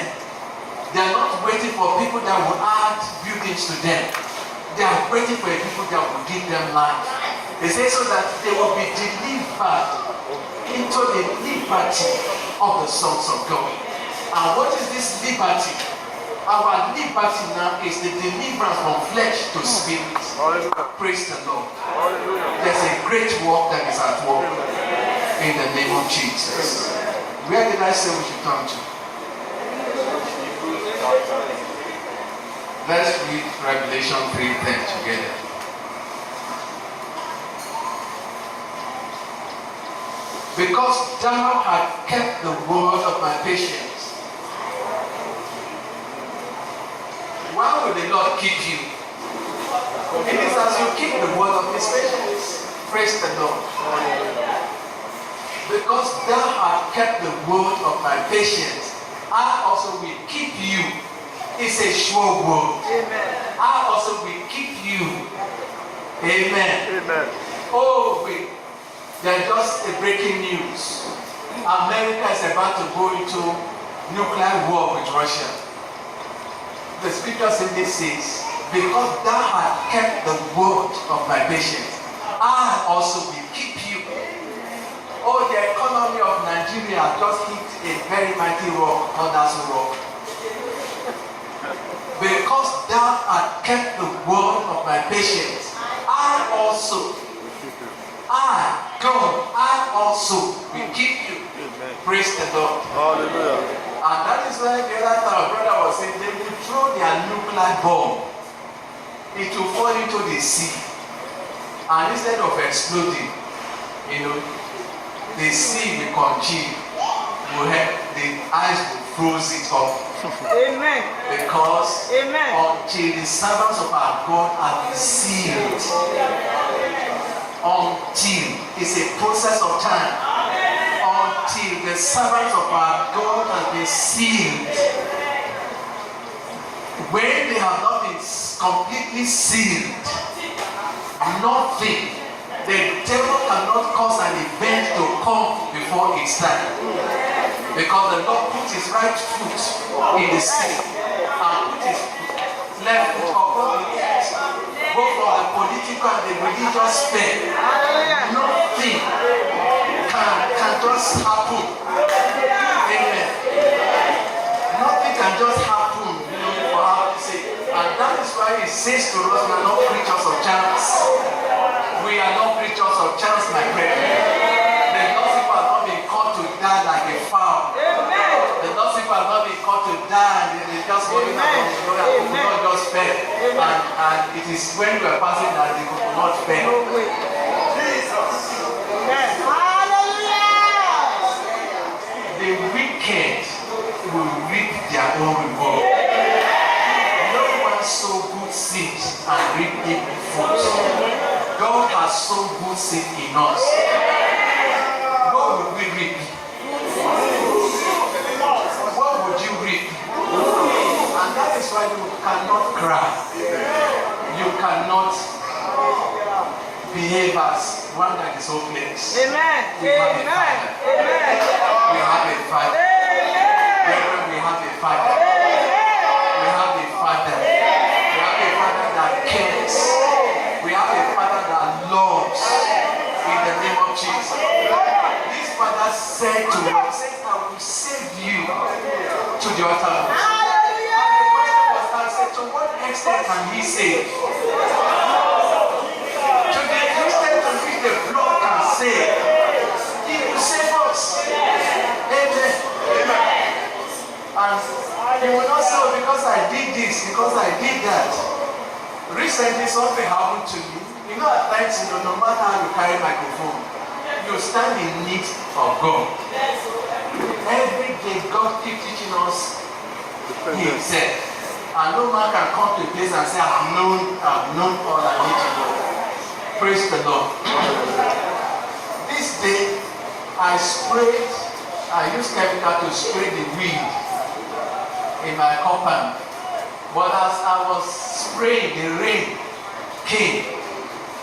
They are not waiting for people that will add buildings to them. They are waiting for people that will give them life. They say so that they will be delivered into the liberty of the sons of God. And what is this liberty? Our liberty now is the deliverance from flesh to spirit. Praise the Lord. There's a great work that is at work in the name of Jesus. Where did I say we should come to? Let's read Revelation 3:10 together. Because thou hast kept the word of my patience. Why will the Lord keep you? It is as you keep the word of His patience. Praise the Lord. Because thou hast kept the word of my patience, I also will keep you. It's a sure word. Amen. I also will keep you. Amen. Amen. Oh, there's just a breaking news. America is about to go into nuclear war with Russia. The scripture simply says, because thou hast kept the word of my patience, I also will keep you. Oh, the economy of Nigeria just hit a very mighty rock, not that rock. Because thou hast kept the word of my patience, I also will keep you. Amen. Praise the Lord. Hallelujah. And that is why the other time our brother was saying, they will throw their nuclear bomb. It will fall into the sea. And instead of exploding, the sea will congeal. The ice will freeze it up. Amen. Because until the servants of our God are been sealed, until it's a process of time, until the servants of our God have been sealed. When they have not been completely sealed, nothing, the devil cannot cause an event to come before its time. Because the Lord put His right foot in the sea and put His left foot upon the earth, both for the political and the religious sphere. Nothing can just happen. Amen. Nothing can just happen, for how to say. And that is why He says to us, we are not creatures of chance. We are not creatures of chance, my brethren. The Lord's people have not been called to die like a fowl. The Lord's people have not been called to die. They just walking along the road and the coconut just fell. And it is when we are passing that the coconut fell. Jesus. Hallelujah. The wicked will reap their own reward. No one sow good seed and reap evil fruit. God has sown good seed in us. What would we reap? What would you reap? And that is why you cannot cry. cannot behave as one that is hopeless. Amen. We have a father. Amen. We have a father. Brethren, we have a father. We have a father. We have a father that cares. We have a father that loves. In the name of Jesus. This father said to us, I will save you to the uttermost. And the question was asked, to what extent can he save? To the extent to which the blood can save. He will save us. Amen. And he will not say, because I did this, because I did that. Recently something happened to me. You know, at times, no matter how you carry microphone, you stand in need of God. Every day, God keeps teaching us Himself. And no man can come to a place and say, I've known all I need to know. Praise the Lord. This day, I used chemical to spray the weed in my compound. But as I was spraying, the rain came.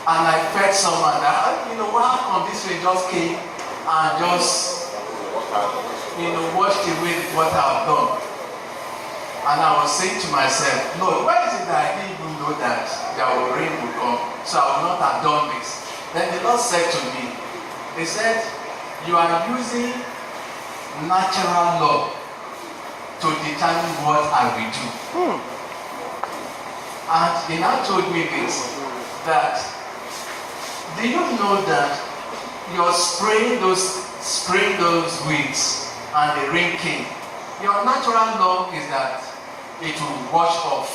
And I felt someone that, what happened? This rain just came and just, washed away with what I've done. And I was saying to myself, Lord, why is it that I didn't even know that rain would come? So I would not have done this. Then the Lord said to me, He said, you are using natural law to determine what I will do. And He now told me this, that do you know that you're spraying those weeds and the rain came? Your natural law is that it will wash off.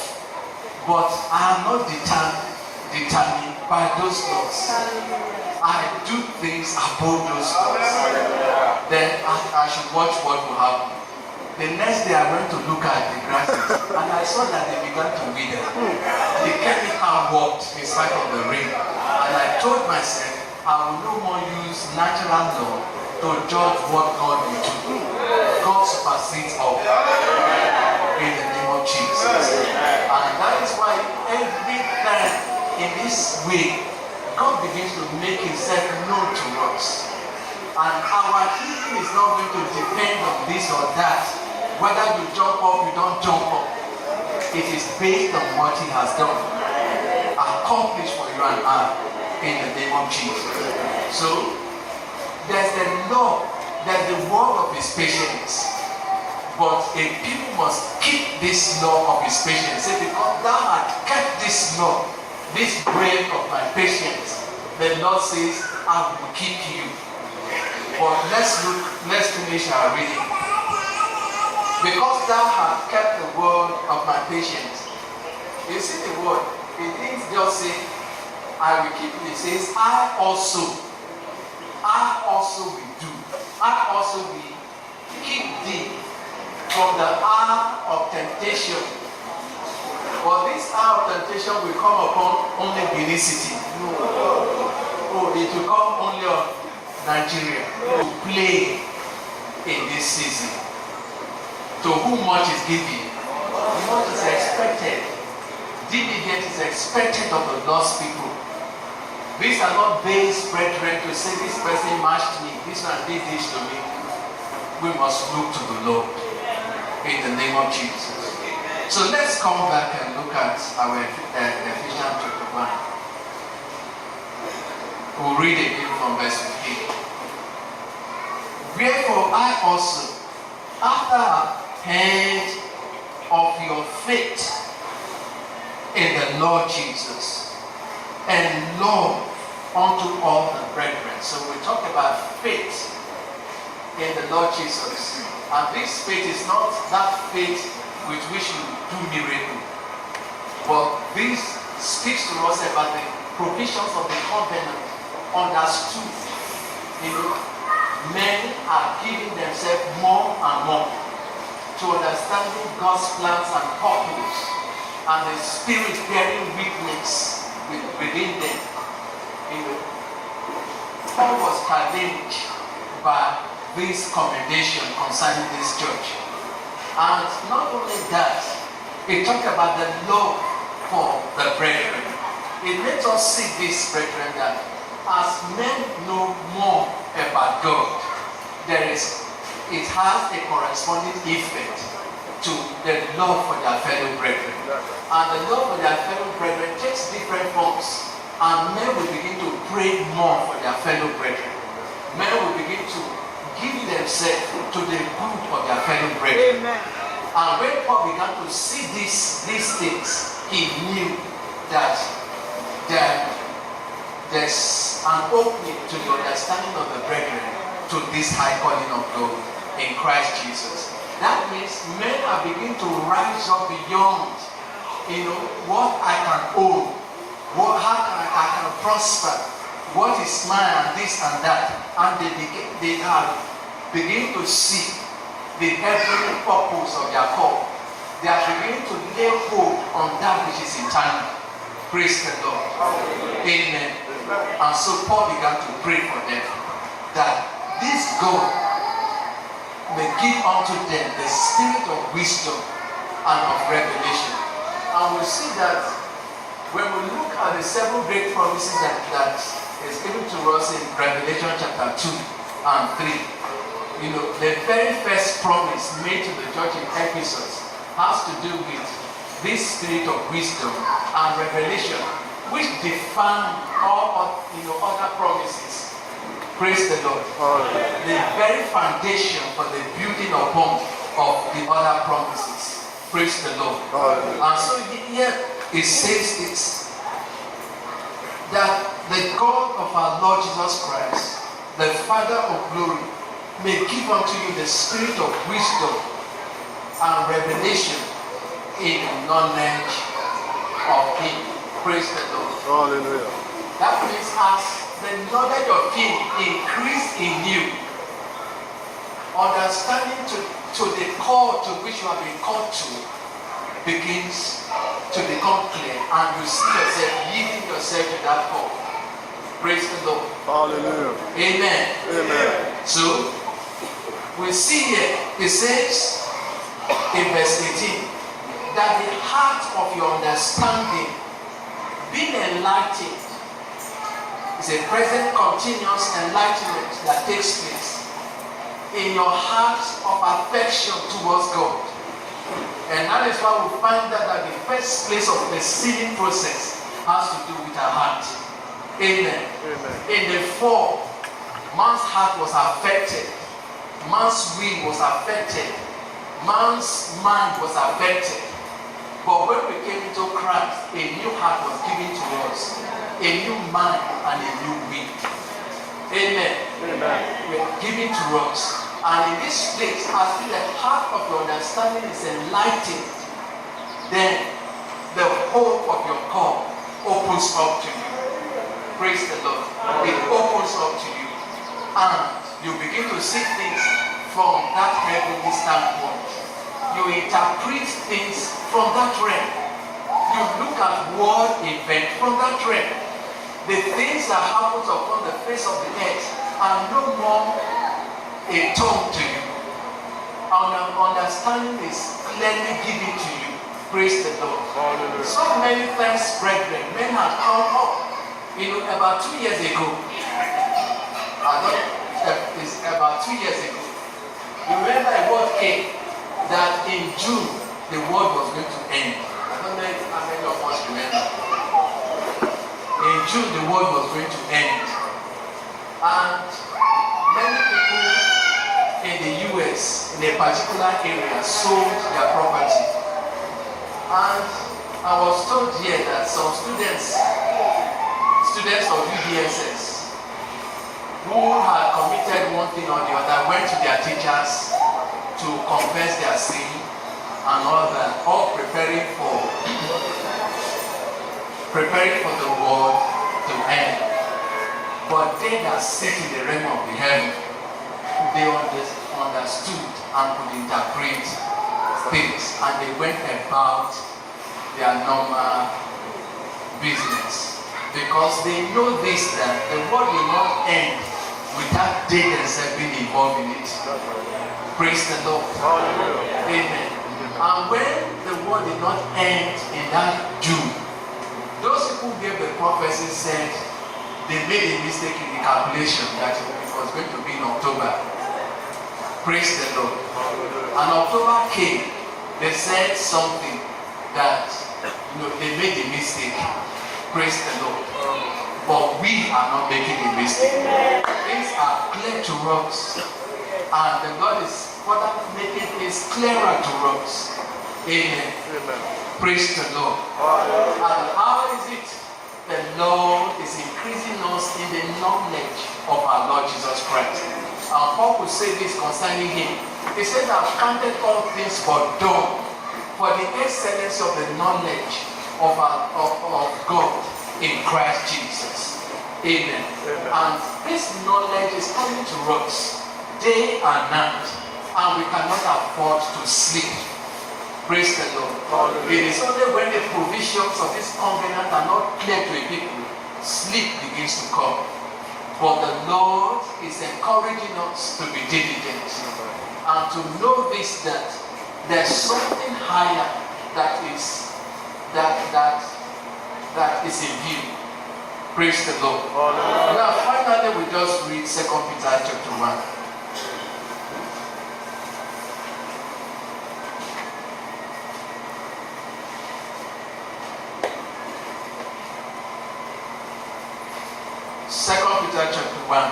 But I am not determined by those laws. I do things above those laws. Then I should watch what will happen. The next day I went to look at the grasses and I saw that they began to wither. The chemical worked in spite of the rain. And I told myself, I will no more use natural law to judge what God will do. God supersedes all. In the name of Jesus. And that is why every time in this way, God begins to make Himself known to us. And our healing is not going to depend on this or that. Whether you jump up, you don't jump up. It is based on what He has done. Accomplished for you and I. In the name of Jesus. So, there's the law, there's the word of His patience. But a people must keep this law of His patience. Say, because thou hast kept this law, this bread of my patience, the Lord says, I will keep you. But let's finish our reading. Because thou hast kept the word of my patience. You see the word, it didn't just say, I will keep it. It says, I also will do. I also will keep thee from the hour of temptation. But this hour of temptation will come upon only Benin City. Oh, it will come only on Nigeria. To play in this season. To whom much is given, much is expected. Diligence is expected of the lost people. These are not base brethren to say this person matched me, this one did this to me. We must look to the Lord in the name of Jesus. So let's come back and look at our Ephesians chapter 1. We'll read it again from verse 15. Wherefore I also, after I heard of your faith in the Lord Jesus and love unto all the brethren. So we talk about faith in the Lord Jesus. And this faith is not that faith with which you do miracle. But this speaks to us about the provisions of the covenant understood. Men are giving themselves more and more to understanding God's plans and purpose, and the Spirit bearing witness within them. Paul was challenged by this commendation concerning this church. And not only that, he talked about the love for the brethren. it makes us see this, brethren, that as men know more about God, it has a corresponding effect to the love for their fellow brethren. And the love for their fellow brethren takes different forms. And men will begin to pray more for their fellow brethren. Men will begin to give themselves to the good of their fellow brethren. Amen. And when Paul began to see these things, he knew that there's an opening to the understanding of the brethren to this high calling of God in Christ Jesus. That means men are beginning to rise up beyond, what I can own, how I can prosper, what is mine, and this and that, and they have begin to see the heavenly purpose of their call. They are beginning to lay hold on that which is eternal. Praise the Lord. Amen. And so Paul began to pray for them that this God may give unto them the spirit of wisdom and of revelation. And we see that when we look at the several great promises that is given to us in Revelation chapter 2 and 3, the very first promise made to the church in Ephesus has to do with this spirit of wisdom and revelation, which define all other promises. Praise the Lord. The very foundation for the building upon of the other promises. Praise the Lord. And so here it says this, that the God of our Lord Jesus Christ, the Father of glory, may give unto you the spirit of wisdom and revelation in knowledge of Him. Praise the Lord. Hallelujah. That means as the knowledge of Him increase in you, understanding to the call to which you have been called to begins to become clear, and you see yourself yielding yourself to that call. Praise the Lord. Hallelujah. Amen. Amen. So we see here, it says in verse 18, that the heart of your understanding being enlightened is a present continuous enlightenment that takes place in your heart of affection towards God. And that is why we find that the first place of the sealing process has to do with our heart. Amen. Amen. In the fall, man's heart was affected, man's will was affected, man's mind was affected. But when we came into Christ, a new heart was given to us, a new mind and a new will. Amen. Amen. We are given to us. And in this place, as the heart of your understanding is enlightened, then the hope of your call opens up to you. Praise the Lord. It opens up to you. And you begin to see things from that heavenly standpoint. You interpret things from that realm. You look at world events from that realm. The things that happen upon the face of the earth are no more a tongue to you. And understanding is clearly given to you. Praise the Lord. Hallelujah. So many times, brethren, men have come up. About 2 years ago, it's about 2 years ago, you remember a word came that in June the world was going to end. I don't know how many of us remember. In June the world was going to end. And many people in the US, in a particular area, sold their property. And I was told here that some students of UDSS who had committed one thing or the other went to their teachers to confess their sin and all that, all preparing for the world to end. But they that sit in the realm of the heaven, they understood and could interpret things, and they went about their normal business. Because they know this, that the world will not end without they themselves being involved in it. Praise the Lord. Amen. And when the world did not end in that June, those those who gave the prophecy said they made a mistake in the calculation that it was going to be in October. Praise the Lord. And October came. They said something that they made a mistake. Praise the Lord. But we are not making a mistake. Things are clear to us. And the Lord is further making things clearer to us. Amen. Praise the Lord. And how is it? The Lord is increasing us in the knowledge of our Lord Jesus Christ. And Paul could say this concerning him. He said, I've counted all things for dung, for the excellence of the knowledge of God in Christ Jesus. Amen. And this knowledge is coming to us day and night, and we cannot afford to sleep. Praise the Lord. It is only when the provisions of this covenant are not clear to a people, sleep begins to come. But the Lord is encouraging us to be diligent and to know this, that there's something higher that is in view. Praise the Lord. Now finally we just read 2 Peter chapter 1. Peter chapter 1.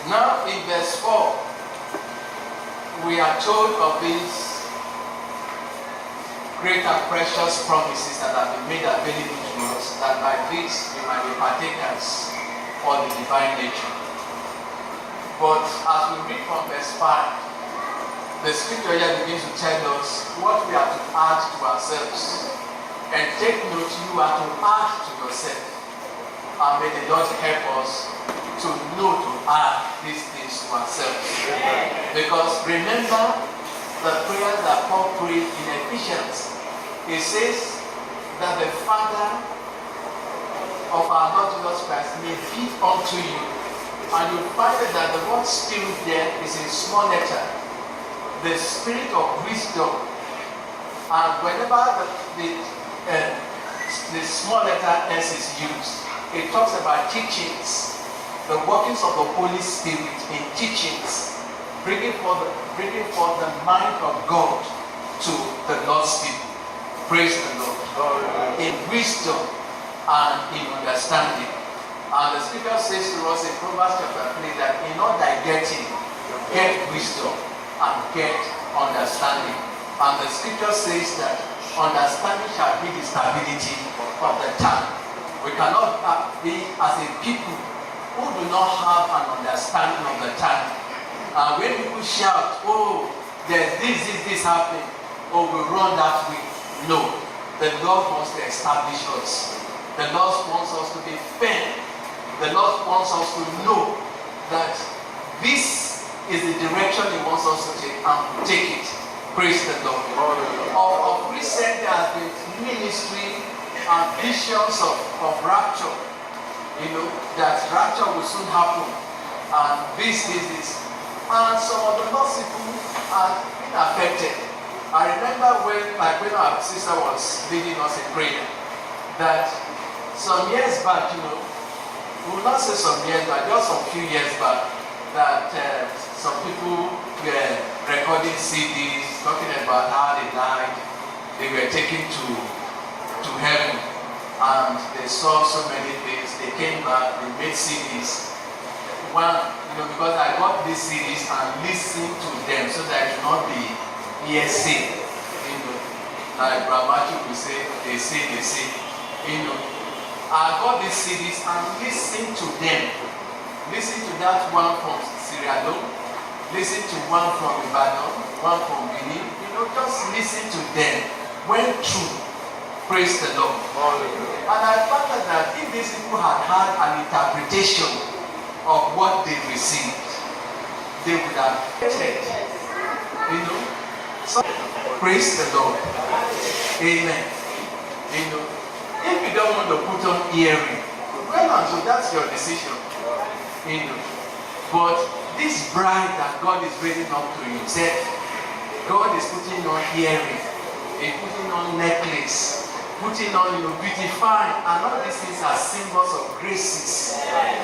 Now in verse 4, we are told of these great and precious promises that have been made available to us, that by this we might be partakers of the divine nature. But as we read from verse 5, the scripture here begins to tell us what we are to add to ourselves. And take note, you are to add to yourself. And may the Lord help us to know to add these things to ourselves. Because remember the prayer that Paul prayed in Ephesians. He says that the Father of our Lord Jesus Christ may give unto you. And you find that the word spirit there is in small letter. The spirit of wisdom. And whenever the small letter S is used, it talks about teachings, the workings of the Holy Spirit in teachings, bringing forth the mind of God to the lost people. Praise the Lord. In wisdom and in understanding. And the scripture says to us in Proverbs chapter 3 that in all thy getting, get wisdom and get understanding. And the scripture says that understanding shall be the stability of the tongue. We cannot be as a people who do not have an understanding of the tongue. And when people shout, oh, there's this happening, or we run that way. No. The Lord wants to establish us. The Lord wants us to be firm. The Lord wants us to know that this is the direction He wants us to take, and to take it. Praise the Lord. Of recent, there has been ministry and visions of rapture. That rapture will soon happen. And this. And some of the lost people are being affected. I remember when our sister was leading us in prayer, that some years back, we will not say some years back, just some few years back, that some people were recording CDs, talking about how they died, they were taken to heaven, and they saw so many things. They came back, they made CDs. One, because I got these CDs and listened to them so that I should not be hearsay. Like Brahmachi will say, they say. I got these CDs and listened to them. Listen to that one from Sierra Leone, listen to one from Ibadan, one from Benin. Just listen to them. Went through. Praise the Lord. And I found that if these people had had an interpretation of what they received, they would have said, So, praise the Lord. Amen. If you don't want to put on earring, well, and so that's your decision. But this bride that God is raising up to Himself, God is putting on earring, He's putting on necklace, putting on, beautifying, and all these things are symbols of graces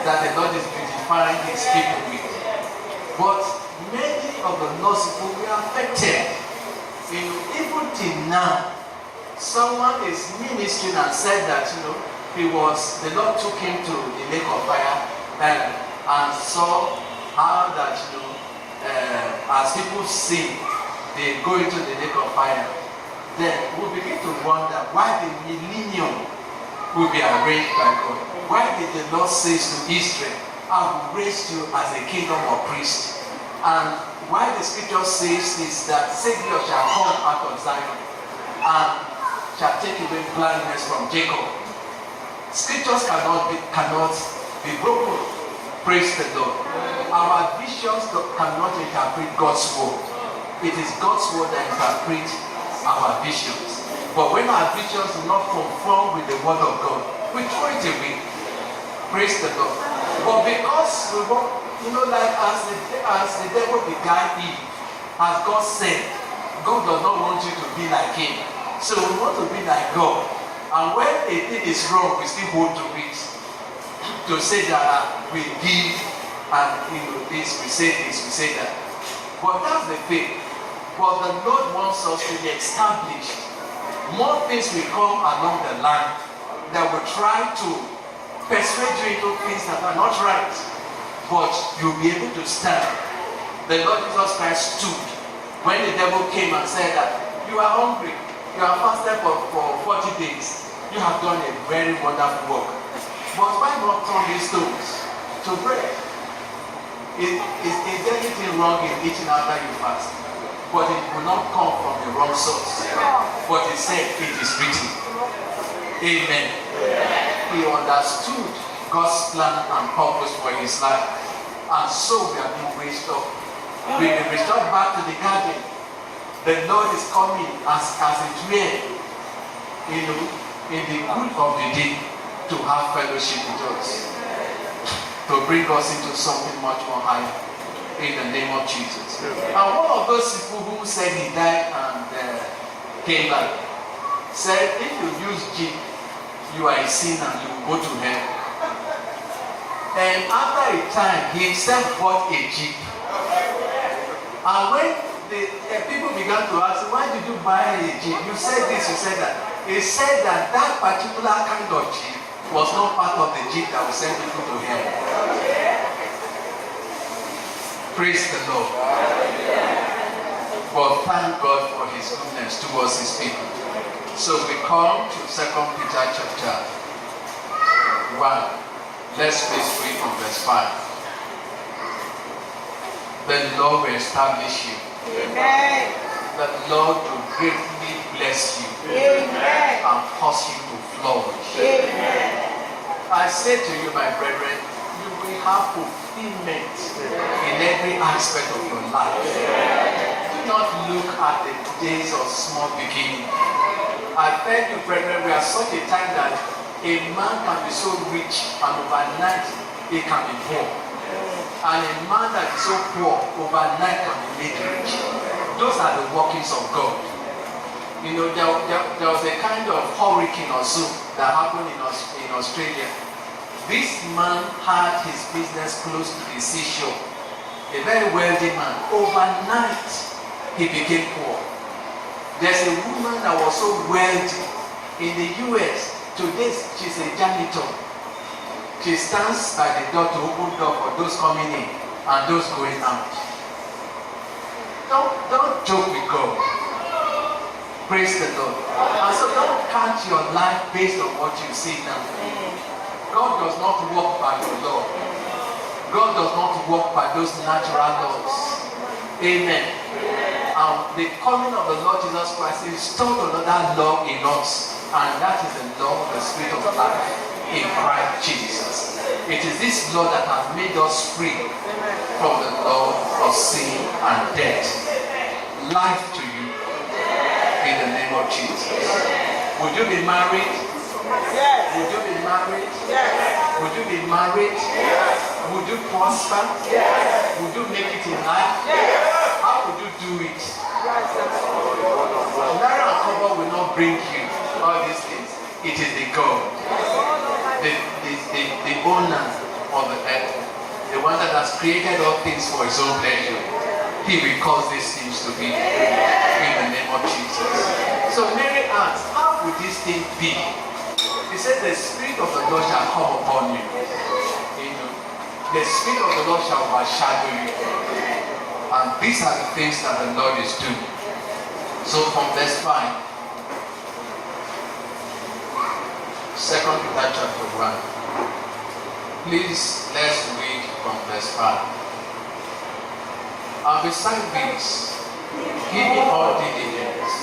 that the Lord is beautifying His people with. But many of the lost people were affected. Even till now, someone is ministering and said that the Lord took him to the lake of fire and saw how that as people sin, they go into the lake of fire. Then we begin to wonder why the millennium will be arranged by God. Why did the Lord say to Israel, I will raise you as a kingdom of priests? And why the scripture says this, that Savior shall come out of Zion and shall take away blindness from Jacob. Scriptures cannot be broken. Praise the Lord. Our visions cannot interpret God's word. It is God's word that interprets our visions. But when our visions do not conform with the word of God, we throw it away. Praise the Lord. But because we want, like as the devil beguiled Eve, as God said, God does not want you to be like him. So we want to be like God. And when a thing is wrong, we still hold to it. To say that we give and this, we say that. But that's the thing. But the Lord wants us to be established. More things will come along the line that will try to persuade you into things that are not right. But you'll be able to stand. The Lord Jesus Christ stood when the devil came and said that you are hungry, you are fasted for 40 days. You have done a very wonderful work. But why not turn these stones to bread? Is there anything wrong in eating after you fast? But it will not come from the wrong source. But he said it is written. Amen. He understood God's plan and purpose for his life. And so we are being raised up. We will return back to the garden. The Lord is coming as it were, in the cool of the day, to have fellowship with us, to bring us into something much more higher, in the name of Jesus. And one of those people who said he died and came back said, if you use jeep, you are a sinner, you will go to hell. And after a time, he himself bought a jeep. And when the people began to ask, why did you buy a jeep? You said this, you said that. He said that that particular kind of jeep was not part of the jeep that will send people to hell. Praise the Lord. But thank God for his goodness towards his people. So we come to 2 Peter chapter 1. Let's please read from verse 5. The Lord will establish you. Amen. The Lord will greatly bless you. Amen. And cause you to flourish. Amen. I say to you, my brethren, you will have fulfillment in every aspect of your life. Do not look at the days of small beginning. I tell you, brethren, we are such a time that a man can be so rich and overnight he can be poor. And a man that is so poor overnight can be made rich. Those are the workings of God. There was a kind of hurricane or so that happened in Australia. This man had his business close to the seashore. A very wealthy man. Overnight, he became poor. There's a woman that was so wealthy in the US. Today, she's a janitor. She stands by the door to open door for those coming in and those going out. Don't joke with God. Praise the Lord. And so don't count your life based on what you see now. God does not walk by your law. God does not walk by those natural laws. Amen. The coming of the Lord Jesus Christ installed another law in us, and that is the law of the Spirit of life in Christ Jesus. It is this law that has made us free from the law of sin and death. Life to you in the name of Jesus. Would you be married? Yes. Would you be married? Yes. Would you be married? Yes. Would you prosper? Yes. Would you make it in life? Yes. How would you do it? Naira and cover will not bring you all these things. It is the God, the owner of the earth, the one that has created all things for his own pleasure. He will cause these things to be in the name of Jesus. So Mary asked, how would this thing be? He said, the Spirit of the Lord shall come upon you. The Spirit of the Lord shall overshadow you. And these are the things that the Lord is doing. So from verse 5, 2 Peter chapter 1. Please, let's read from verse 5. And beside this, giving all diligence,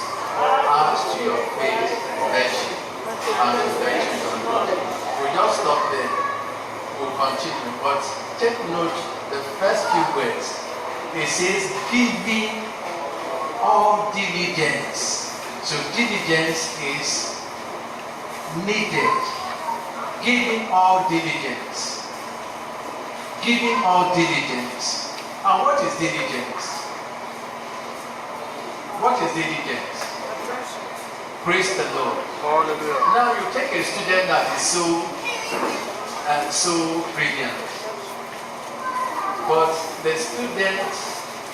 add to your faith virtue, and to virtue your knowledge. We'll just stop there. We'll continue. But take note, the first few words. It says, giving all diligence. So diligence is needed. Giving all diligence. Giving all diligence. And what is diligence? What is diligence? Praise the Lord. Hallelujah. Now you take a student that is so brilliant. But the student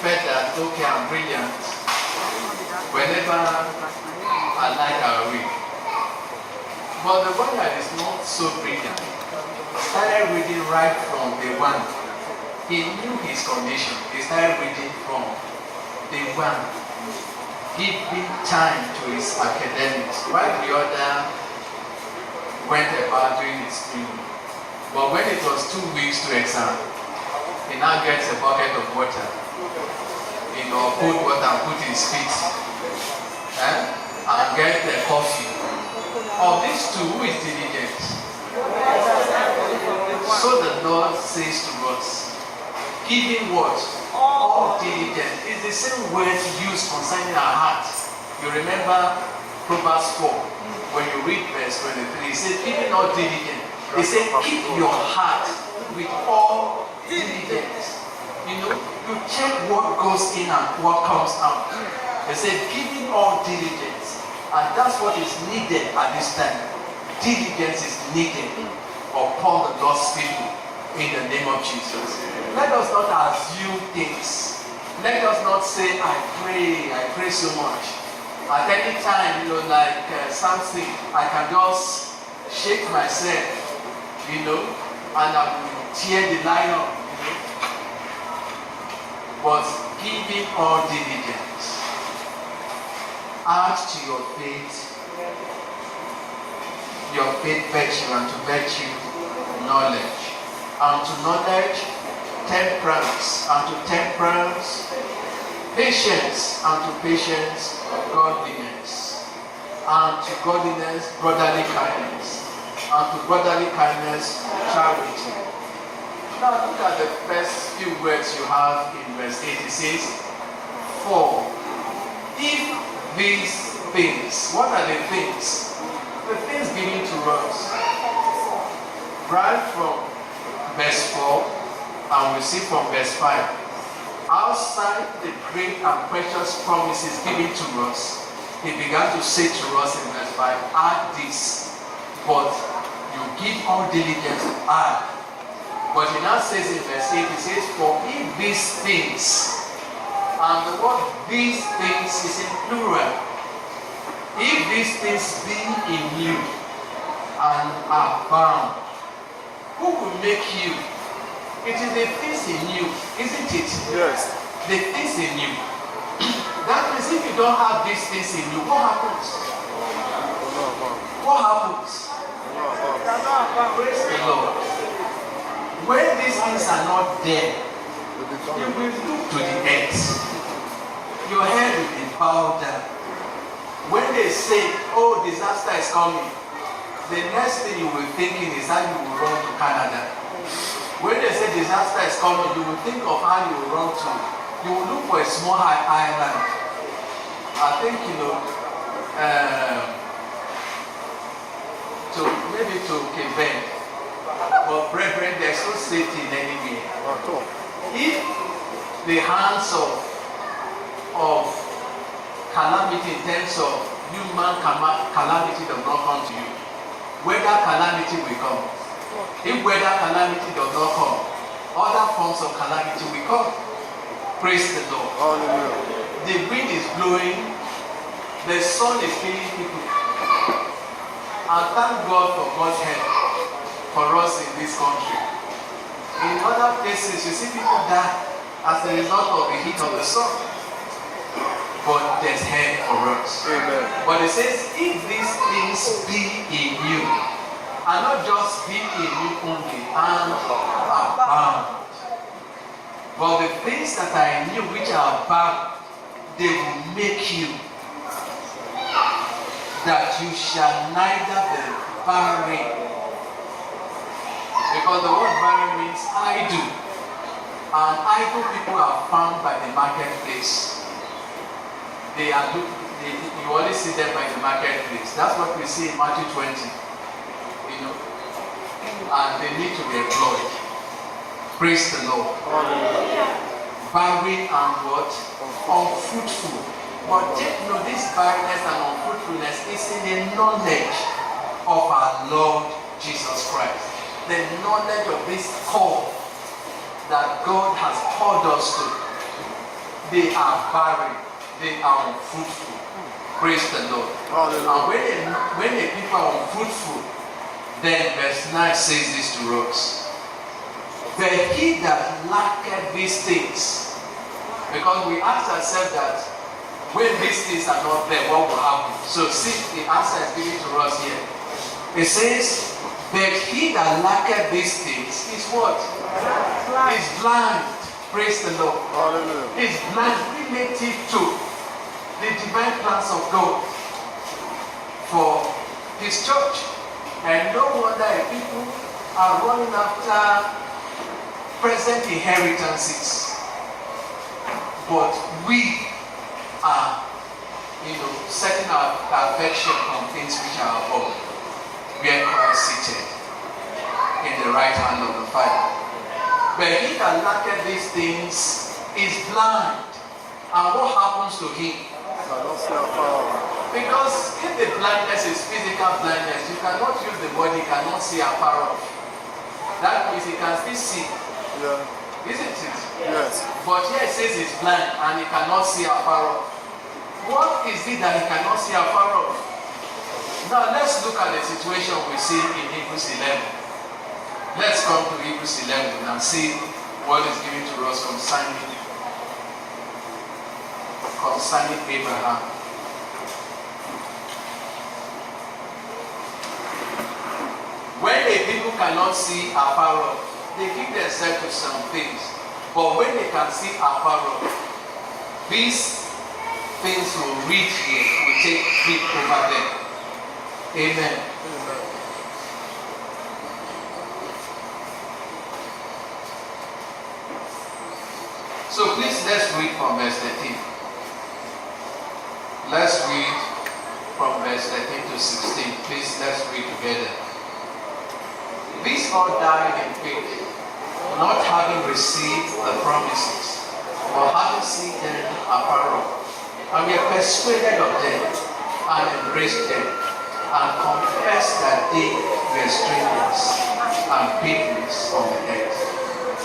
felt that, okay, I'm brilliant. Whenever I like, I read. But the one that is not so brilliant started reading right from the one. He knew his condition. He started reading from the one, giving time to his academics, while the other went about doing his thing. But when it was 2 weeks to exam, he now gets a bucket of water, cold water, and put his feet, and get the coffee. Of these two, who is diligent? So the Lord says to us, giving what? All diligence. It's the same word used concerning our heart. You remember Proverbs 4, when you read verse 23, it says, giving all diligence. It says, keep your heart with all diligence. You check what goes in and what comes out. It says, giving all diligence. And that's what is needed at this time. Diligence is needed upon the Lord's people in the name of Jesus. Let us not assume things. Let us not say, I pray so much. At any time, like something, I can just shake myself, and I will tear the lion, But giving all diligence, add to your faith virtue, and to virtue knowledge, and to knowledge temperance, and to temperance patience, and to patience godliness, and to godliness brotherly kindness, and to brotherly kindness charity. Now look at the first few words you have in verse 8. It says, for if these things, what are the things? The things given to us. Right from verse 4, and we see from verse 5, outside the great and precious promises given to us, he began to say to us in verse 5, add this, but you give all diligence to add. But he now says in verse 8, he says, for if these things, and the word these things is in plural, if these things be in you and are bound, who will make you? It is the things in you, isn't it? Yes. The things in you. That means if you don't have these things in you, what happens? What happens? Praise the Lord. When these things are not there, you will look to the earth. Your head will be bowed down. When they say, oh, disaster is coming, the next thing you will be thinking is how you will run to Canada. When they say disaster is coming, you will think of how you will run to. You will look for a small island. I think, maybe to Quebec. But brethren, there's no safety in anywhere. If the hands of calamity in terms of human calamity does not come to you, weather calamity will come. If weather calamity does not come, other forms of calamity will come. Praise the Lord. Hallelujah. The wind is blowing, the sun is killing people. And thank God for God's help for us in this country. In other places, you see people die as a result of the heat of the sun. But there's help for us. Amen. But it says, if these things be in you, and not just be in you only, and abound. But the things that are in you which are abound, they will make you that you shall neither be barren. Because the word barren means idle. And idle people are found by the marketplace. You only see them by the marketplace. That's what we see in Matthew 20. You know. And they need to be employed. Praise the Lord. Barren and what? Unfruitful. But take note, this barrenness and unfruitfulness is in the knowledge of our Lord Jesus Christ. The knowledge of this call that God has called us to. They are barren. They are unfruitful. Praise the Lord. And when the people are unfruitful, then verse 9 says this to us. But he that lacketh these things, because we ask ourselves that when these things are not there, what will happen? So see, the answer is given to us here. It says, but he that lacketh these things is what? Is blind. Praise the Lord. Is blind relative to the divine plans of God for his church. And no wonder if people are running after present inheritances, but we are, setting our affection on things which are above, where Christ seated in the right hand of the Father. But he that lacketh these things is blind. And what happens to him? Because if the blindness is physical blindness, you cannot use the body, you cannot see afar off. That means he can still see. Yeah. Isn't it? Yes. But here it says he's blind and he cannot see afar off. What is it that he cannot see afar off? Now let's look at the situation we see in Hebrews 11. Let's come to Hebrews 11 and see what is given to us concerning Abraham. When the people cannot see afar off, they give themselves to some things. But when they can see afar off, these things will reach here, will take grip over them. Amen. So please, let's read from verse 13. Let's read from verse 13 to 16. Please, let's read together. These all died in faith, not having received the promises, but having seen them afar off, and were persuaded of them, and embraced them, and confessed that they were strangers and pilgrims on the earth.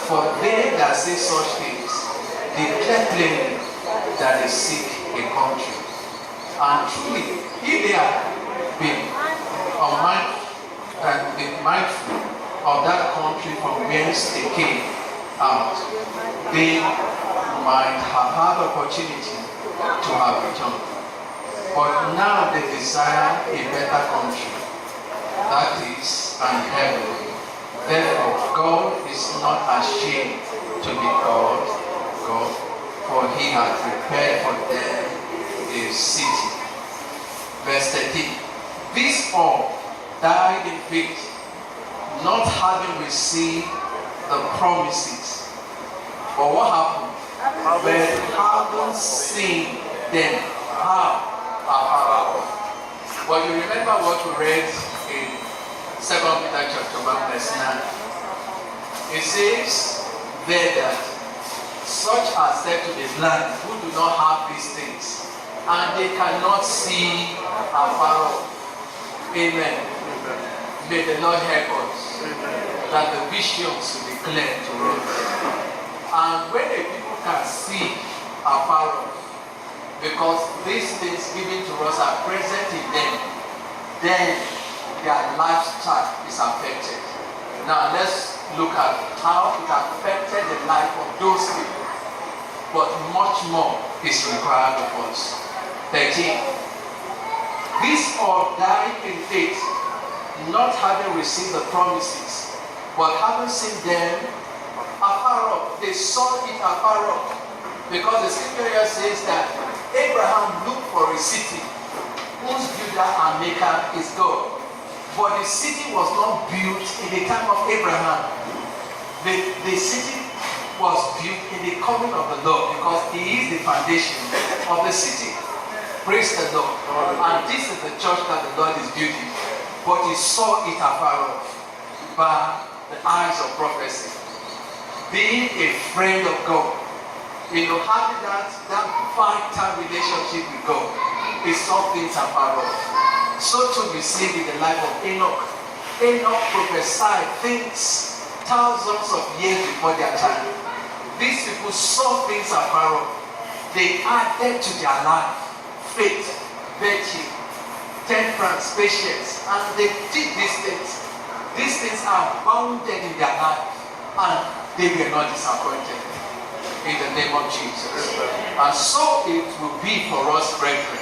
For they that say such things declare plainly that they seek a country. And truly, if they have been mindful of that country from whence they came out, they might have had opportunity to have returned. But now they desire a better country, that is, an heaven. Therefore, God is not ashamed to be called God, for he hath prepared for them a city. Verse 13. These all died in faith, not having received the promises. But what happened? But having seen them. How? But you remember what we read in 2 Peter chapter 1 verse 9. It says there that such are said to be blind who do not have these things, and they cannot see afar off. Amen. May the Lord help us that the visions will be clear to us. And when the people can see afar off, because these things given to us are present in them, then their lifestyle is affected. Now let's look at how it affected the life of those people. But much more is required of us. 13. These all died in faith, not having received the promises, but having seen them afar off. They saw it afar off. Because the scripture here says that Abraham looked for a city whose builder and maker is God. But the city was not built in the time of Abraham. The city was built in the coming of the Lord, because he is the foundation of the city. Praise the Lord. And this is the church that the Lord is building. But he saw it afar off by the eyes of prophecy. Being a friend of God, having that vital relationship with God, he saw things afar off. So too we see in the life of Enoch. Enoch prophesied things thousands of years before their time. These people saw things afar off. They added to their life faith, virtue, temperance, patience, and they did these things. These things are bounded in their life, and they were not disappointed. In the name of Jesus. And so it will be for us, brethren.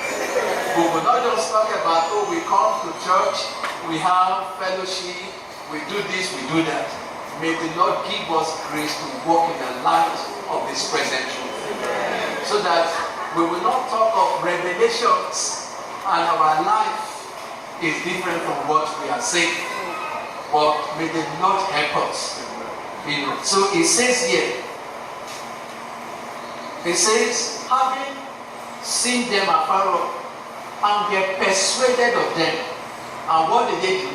We will not just talk about, we come to church, we have fellowship, we do this, we do that. May the Lord give us grace to walk in the light of this present truth. So that we will not talk of revelations and our life is different from what we are saying. But may the Lord help us. So it says here, it says, having seen them afar off, and were persuaded of them. And what did they do?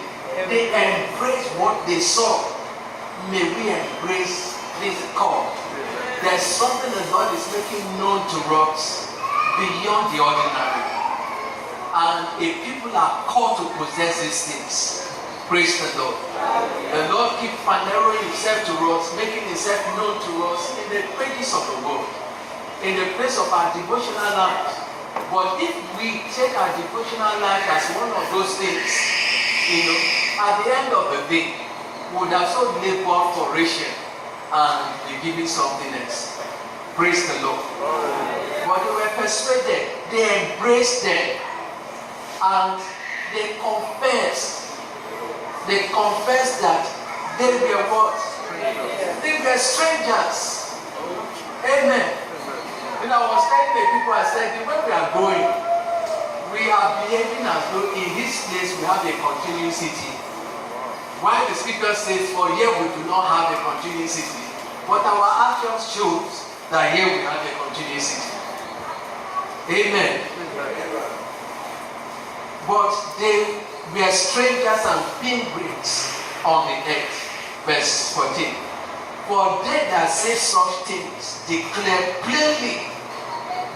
They embraced what they saw. May we embrace this call. There's something the Lord is making known to us beyond the ordinary. And if people are called to possess these things, praise the Lord. The Lord keeps narrowing himself to us, making himself known to us in the pages of the world, in the place of our devotional life. But if we take our devotional life as one of those things, at the end of the day, we would have so labored for ration and be given something else. Praise the Lord. But they were persuaded, they embraced them, and they confessed. They confessed that they were what? They were strangers. Amen. When I was telling the people, I said, the way we are going, we are behaving as though in this place we have a continuity. While the scripture says, for here we do not have a continuity. But our actions shows that here we have a continuity. Amen. But they were strangers and pilgrims on the earth. Verse 14. For they that say such things declare plainly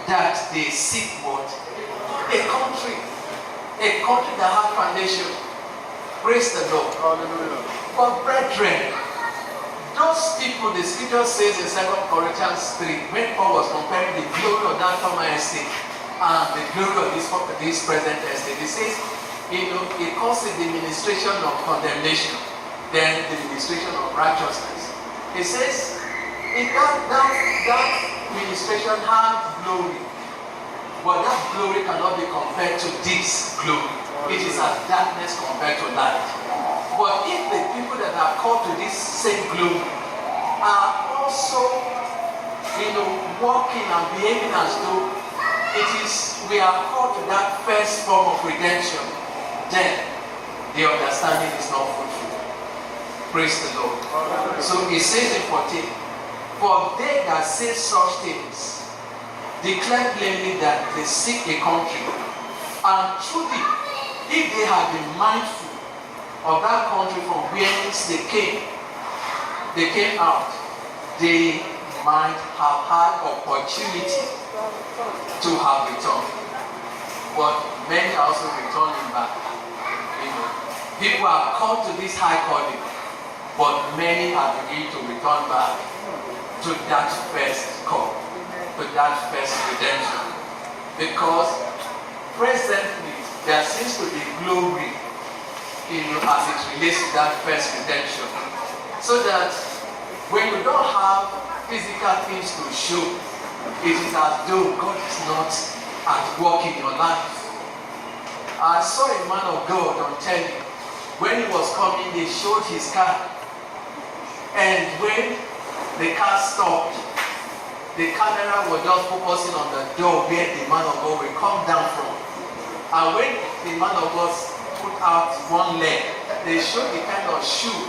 that they seek what? A country that has foundation. Praise the Lord. Hallelujah. But brethren, those people, the scripture says in 2 Corinthians 3, when Paul was comparing the glory of that former estate and the glory of this present estate, he says, it calls it the ministration of condemnation, then the ministration of righteousness. He says, that ministration had glory, but that glory cannot be compared to this glory. It is as darkness compared to light. But if the people that are called to this same glory are also, walking and behaving as though we are called to that first form of redemption, then the understanding is not fulfilled. Praise the Lord. So it says in 14, for they that say such things declare plainly that they seek a country, and truly, if they had been mindful of that country from whence they came out, they might have had opportunity to have returned. but many are also returning back. People are called to this high calling, but many are beginning to return back to that first call, to that first redemption. Because presently there seems to be glory, as it relates to that first redemption. So that when you don't have physical things to show, it is as though God is not at work in your life. I saw a man of God on telly. When he was coming, they showed his car. And when the car stopped, the camera was just focusing on the door where the man of God will come down from. And when the man of God put out one leg, they showed the kind of shoe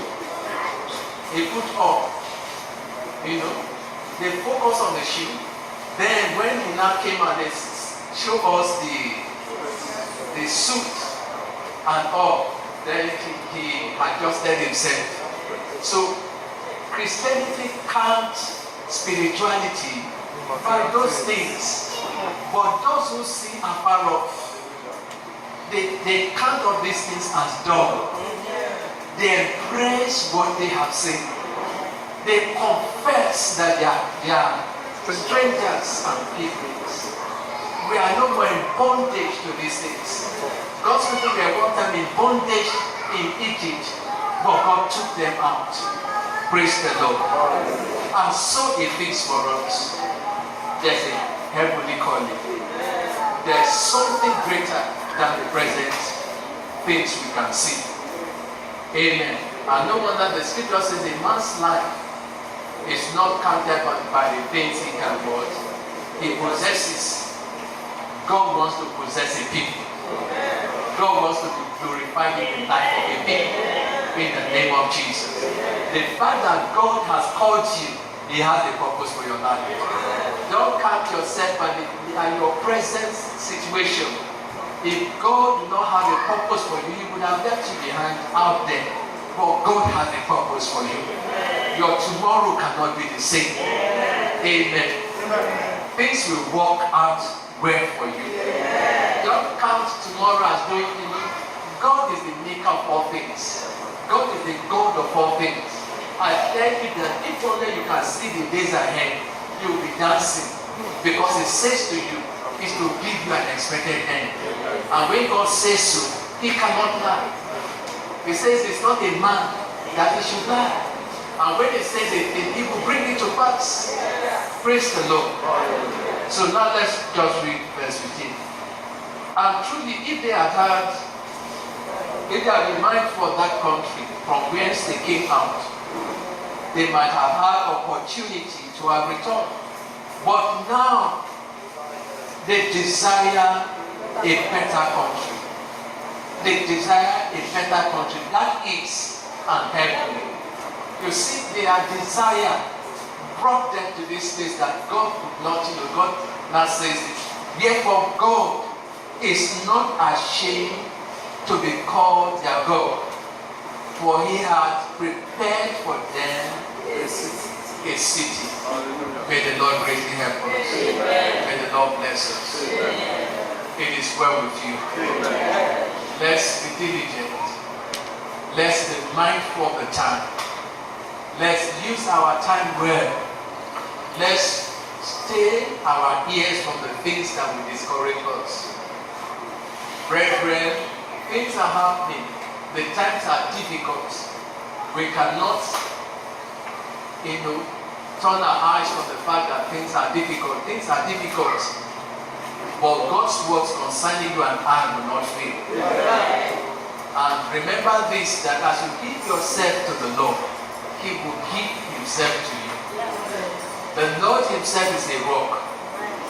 he put on. They focus on the shoe. Then when he now came and they showed us the suit and all, then he adjusted himself. So Christianity can't spirituality by those things. But those who see afar off, they count all these things as dull. They embrace what they have seen. They confess that they are strangers and pilgrims. We are no more in bondage to these things. God's people were one time in bondage in Egypt, but God took them out. Praise the Lord. And so it is for us. There's a heavenly calling. There's something greater than the present things we can see. Amen. And no wonder the scripture says a man's life is not counted by the things he can what he possesses. God wants to possess a people. God wants to be glorified in the life of a people. In the name of Jesus. The fact that God has called you, He has a purpose for your life. Don't count yourself by your present situation. If God did not have a purpose for you, He would have left you behind out there. But God has a purpose for you. Your tomorrow cannot be the same. Amen. Things will work out well for you. Don't count tomorrow as doing anything. God is the maker of all things. God is the God of all things. I tell you that if only you can see the days ahead, you will be dancing. Because it says to you, is to give you an expected end. And when God says so, He cannot lie. He says it's not a man that He should lie. And when He says it, He will bring it to pass. Praise the Lord. So now let's just read verse 15. And truly, if they had been mindful of that country from whence they came out, they might have had opportunity to have returned. But now, they desire a better country. They desire a better country. That is an heavenly. You see, their desire brought them to this place that God would not, God now says it. Therefore, God is not ashamed to be called their God, for He had prepared for them a city. May the Lord greatly help us. May the Lord bless us. It is well with you. Let's be diligent. Let's be mindful of the time. Let's use our time well. Let's stay our ears from the things that will discourage us. Brethren, things are happening. The times are difficult. We cannot, turn our eyes from the fact that things are difficult. Things are difficult. But God's words concerning you and I will not fail. And remember this, that as you give yourself to the Lord, He will give Himself to you. The Lord Himself is a rock.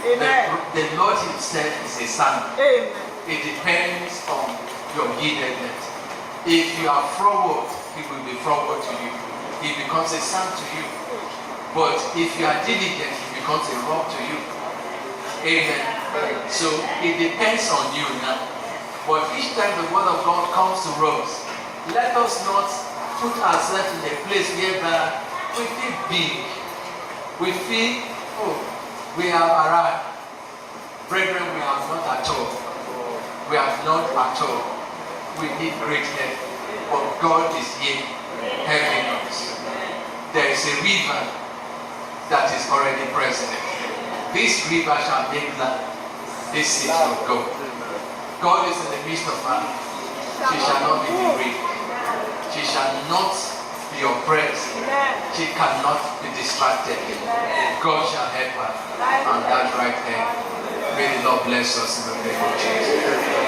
The Lord Himself is a sand. It depends on your yieldedness. If you are forward, He will be forward to you. He becomes a sand to you. But if you are diligent, He becomes a rock to you. Amen. So it depends on you now. But each time the word of God comes to us, let us not put ourselves in a place whereby we feel big. We feel, we have arrived. Brethren, we have not at all. We are not at all. We need great help. But God is here helping us. There is a river that is already present. This river shall make glad this city of God. God is in the midst of man. She shall not be bereaved. She shall not be oppressed. She cannot be distracted. God shall help her on that right hand. May the Lord bless us in the name of Jesus.